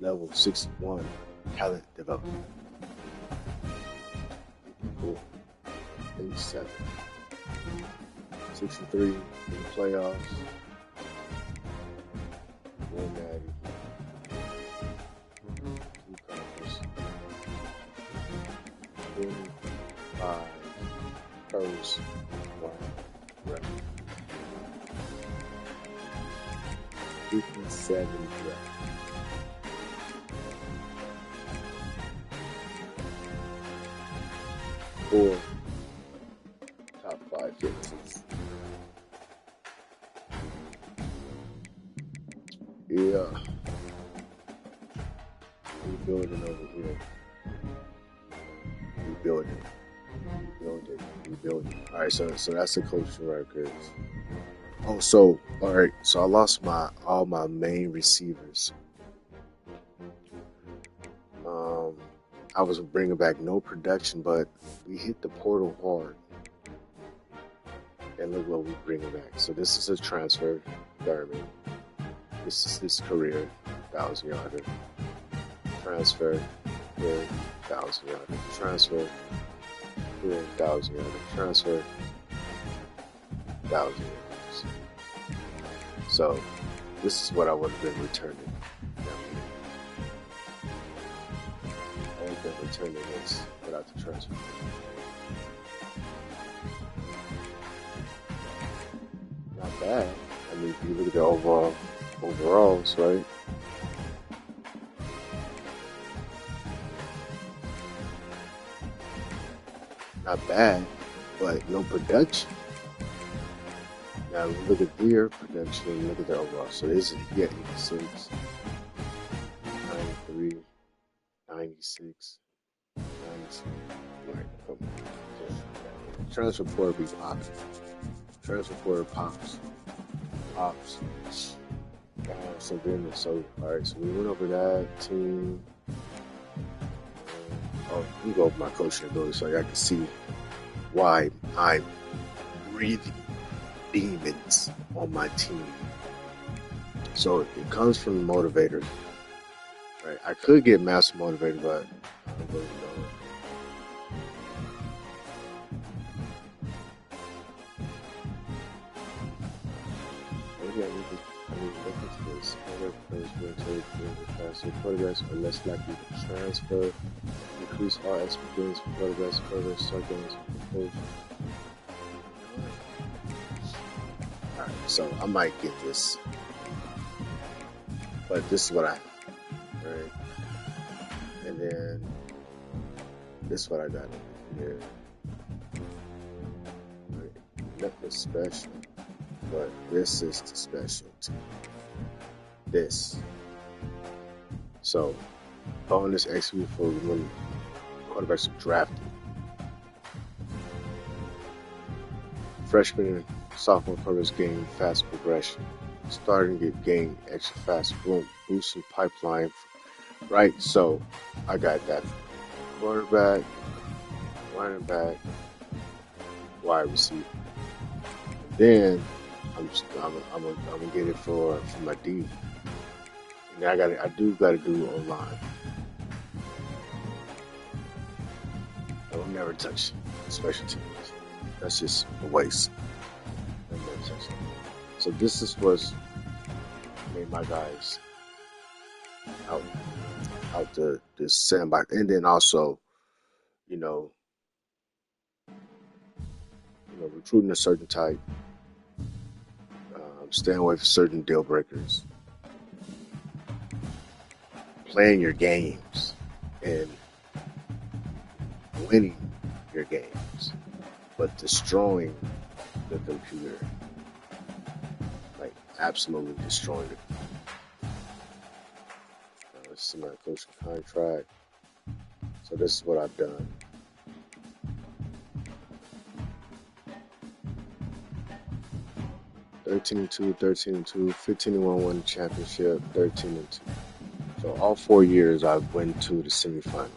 level 61, talent development. 54, 87, 63 in the playoffs. 190. Curls 1 rep. 57 rep. Four top 5 fitnesses. Yeah. Rebuilding over here. Rebuilding. All right, so that's the coaching records. Oh, so all right, so I lost all my main receivers. I was bringing back no production, but we hit the portal hard, and look what we bringing back. So this is a transfer, Thurman. This is his career, 1,000-yarder. Transfer, career, 1,000-yarder. Transfer, career, 1,000-yarder. Transfer, 1,000 yards. So this is what I would have been returning. I would have been returning this without the transfer. Not bad. I mean, if you look at the overalls, right? Not bad, but no production. Now look at their production, look at their overall. So this is 86, 93, 96, 96. Right, come on. Transfer portal be popping. Transfer portal pops. So alright, so we went over that team. Oh, let me go over my coaching ability so I can see why I'm breathing demons on my team. So it comes from the motivators. Right? I could get master motivator, but I don't really know. Maybe I need to look into this. Photographs are less likely to transfer. Increase all expert gains for photographs, start gains for coach. Alright, so I might get this. But this is what I have. Right? And then this is what I got here. Right. Nothing special. But this is the specialty. This. So bonus XP for when quarterbacks are drafted. Freshman and sophomore quarterbacks gain fast progression. Starting to gain extra fast boosting pipeline. Right, so I got that quarterback, running back, wide receiver. Then I'm gonna get it for my D. And I do gotta do O-line. I will never touch special teams. That's just a waste. So this is what's made my guys out the sandbox, and then also, recruiting a certain type, staying away from certain deal breakers, playing your games, and winning your games, but destroying the computer, like absolutely destroying it. This is my coaching contract. So this is what I've done. (13-2, 13-2, 15-1 won the championship, 13-2. So all 4 years I went to the semifinals.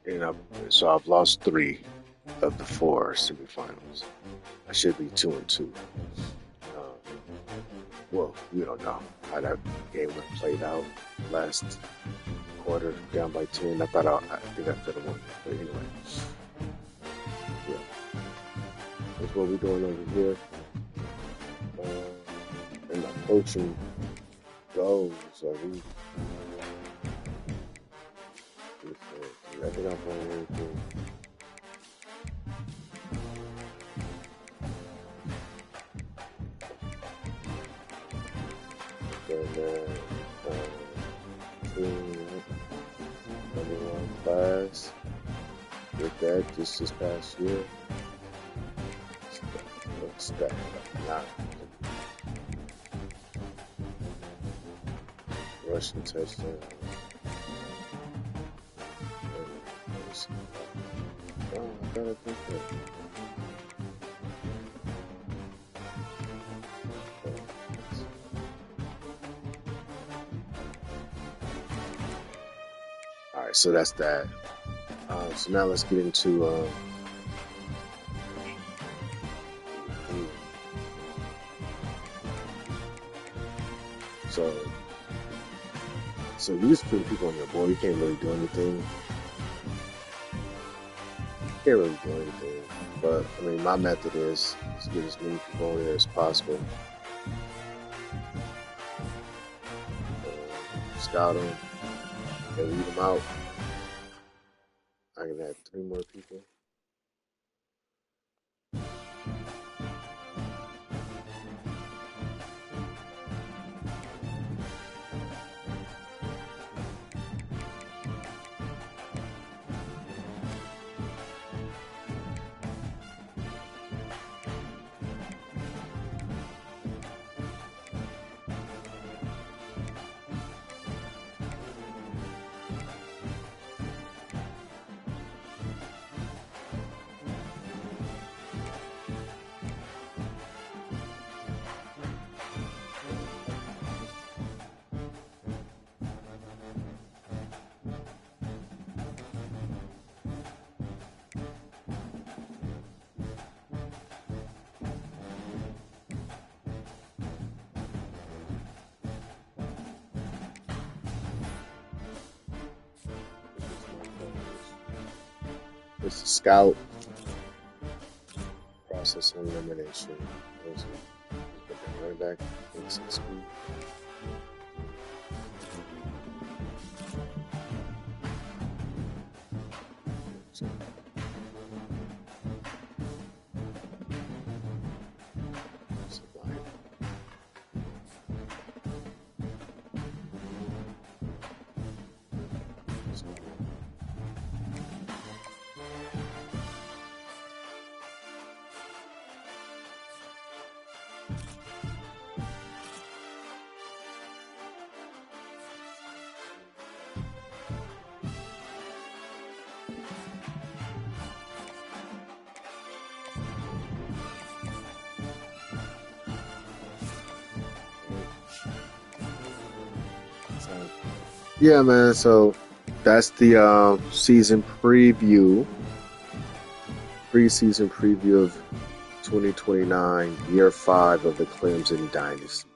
And so I've lost 3 of the 4 semifinals. I should be 2-2. Well, we don't know how that game would have played out. Last quarter, down by 10. I think I could have won. But anyway, yeah. That's what we're doing over here. And my coaching goals are I think I'm playing everything. And team number one class with that just this past year. Stack not rushing touchdown. Oh, I gotta think that. All right, so that's that. So now let's get into so you just put people on your board. You can't really do anything. You can't really do anything. But I mean, my method is to get as many people on there as possible. Scout them and weed them out. I can add 3 more people. It's a scout process and elimination. Running back, 6 speed. Yeah, man. So that's the season preview, preseason preview of 2029, year 5 of the Clemson Dynasty.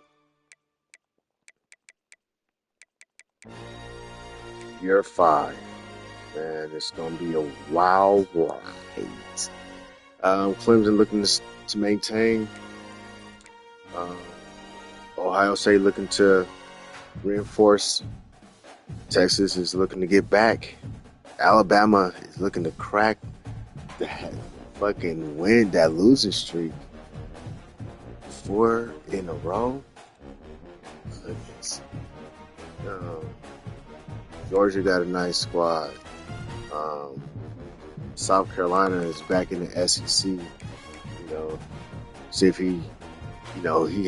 Year 5, man. It's gonna be a wild ride. Clemson looking to maintain. Ohio State looking to reinforce. Texas is looking to get back. Alabama is looking to crack that fucking win, that losing streak. 4 in a row. Goodness. Georgia got a nice squad. South Carolina is back in the SEC. See if he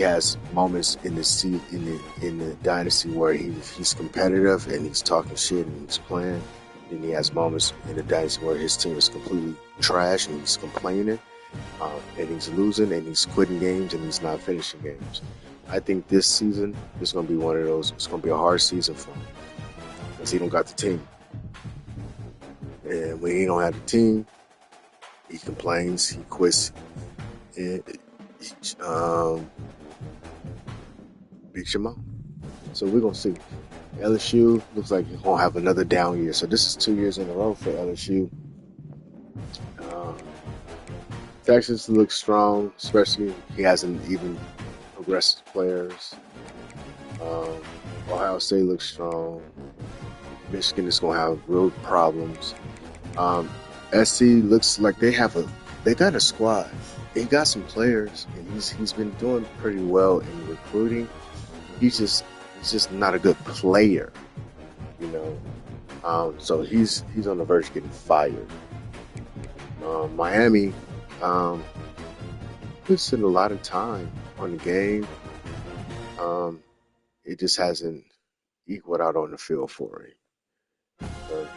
has moments in the dynasty where he's competitive and he's talking shit and he's playing. Then he has moments in the dynasty where his team is completely trash and he's complaining, and he's losing and he's quitting games and he's not finishing games. I think this season is going to be one of those. It's going to be a hard season for him because he don't got the team. And when he don't have the team, he complains, he quits. Beats him out. So we're gonna see. LSU looks like he's gonna have another down year. So this is 2 years in a row for LSU. Texas looks strong, especially he hasn't even progressed players. Ohio State looks strong. Michigan is gonna have real problems. Um, SC looks like they got a squad. They got some players, and he's been doing pretty well in recruiting. He's just not a good player, you know. So he's on the verge of getting fired. Miami puts in a lot of time on the game. Um, it just hasn't equaled out on the field for him.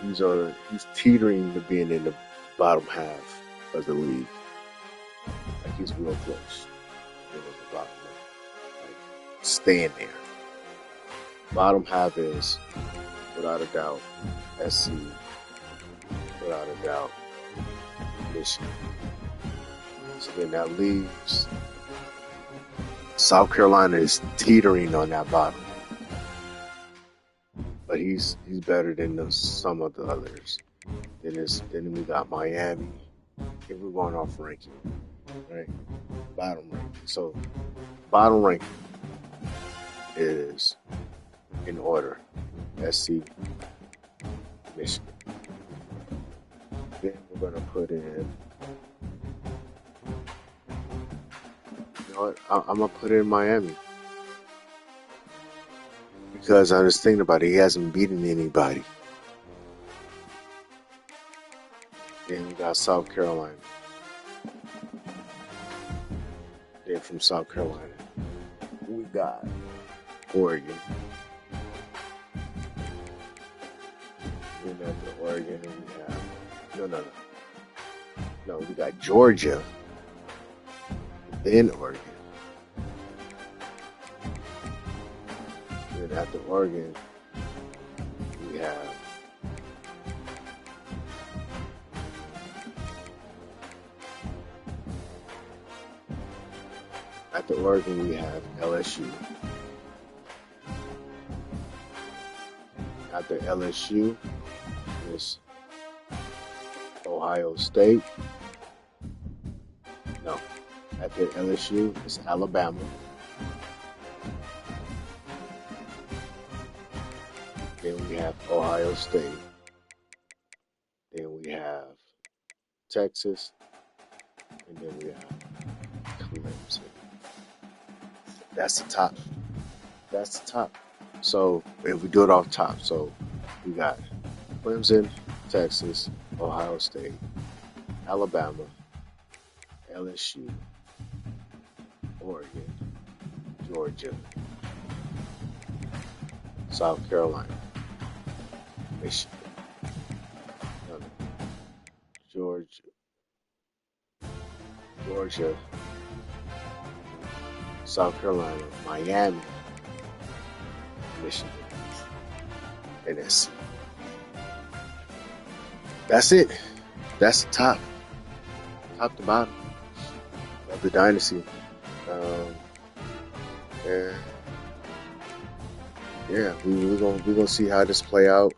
He's teetering to being in the bottom half of the league. Like he's real close. You know, the bottom, like staying there. Bottom half is without a doubt SC, without a doubt Michigan. So then that leaves South Carolina is teetering on that bottom. But he's better than some of the others. Then we got Miami. If we're going off ranking, right? Bottom ranking. So bottom ranking is in order. SC, Michigan. Then we're gonna put in. You know what? I'm gonna put in Miami. Because I was thinking about it, he hasn't beaten anybody. Then we got South Carolina. Then from South Carolina, we got Oregon. Then after Oregon, we have no. We got Georgia. Then Oregon. Then after Oregon, we have LSU. After LSU is Ohio State. No. After LSU is Alabama. Then we have Ohio State. Then we have Texas. And then we have Clemson. That's the top. That's the top. So if we do it off top, so we got Clemson, Texas, Ohio State, Alabama, LSU, Oregon, Georgia, South Carolina, Michigan, Georgia, South Carolina, Miami, Michigan, and SC. That's it. That's the top to bottom of the dynasty. And yeah, we're gonna see how this play out.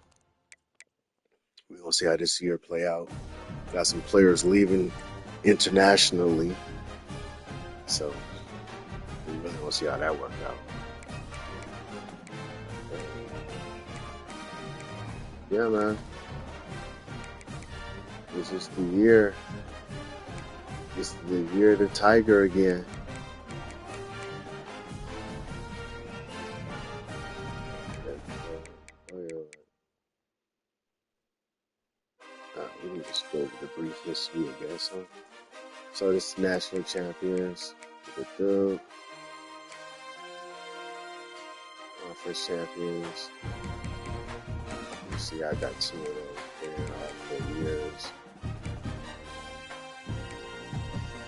We're gonna see how this year play out. Got some players leaving internationally, so we really want to see how that works out. Yeah, man. This is the year. It's the year of the Tiger again. We need to just go over the brief history, I guess. Huh? So this is national champions. The conference champions. You see, I got 2 of them in all 4 years.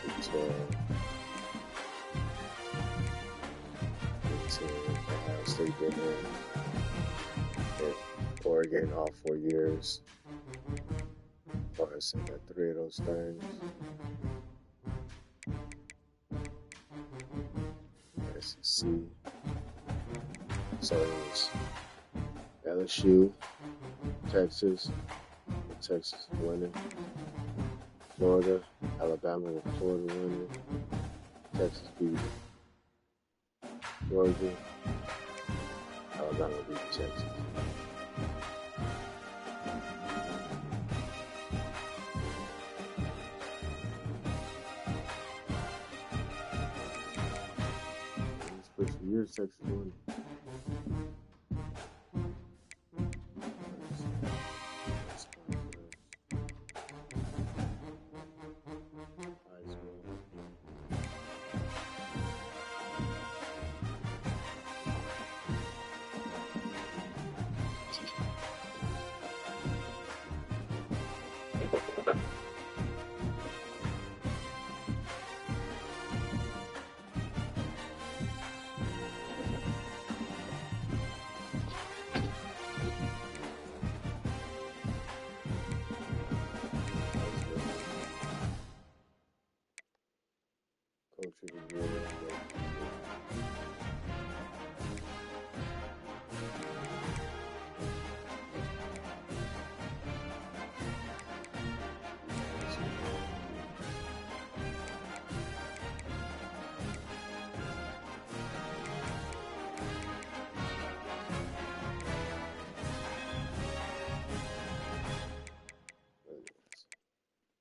Big 12, Big 10, Ohio State been there. Oregon all 4 years. I got 3 of those things. SEC. So it was LSU, Texas, with Texas winning. Florida, Alabama with Florida winning. Texas beat Georgia. Alabama beat Texas. Years Texas doing. Coach of the year.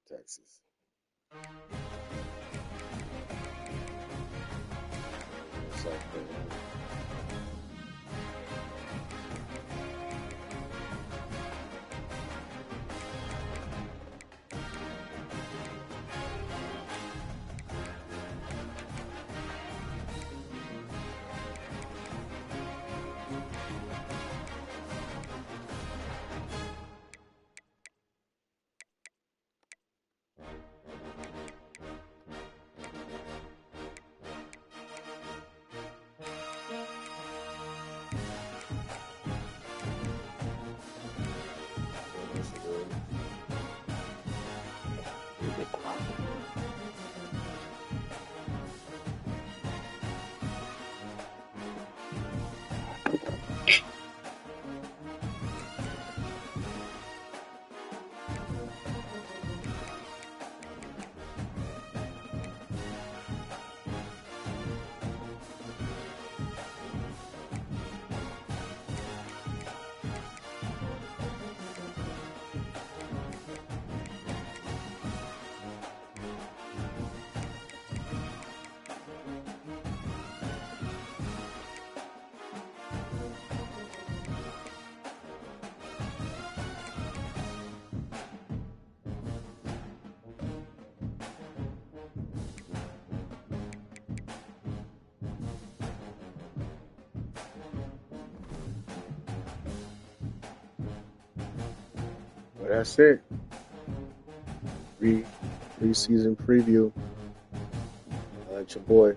Texas. South Carolina. Well, that's it. Preseason preview. It's your boy.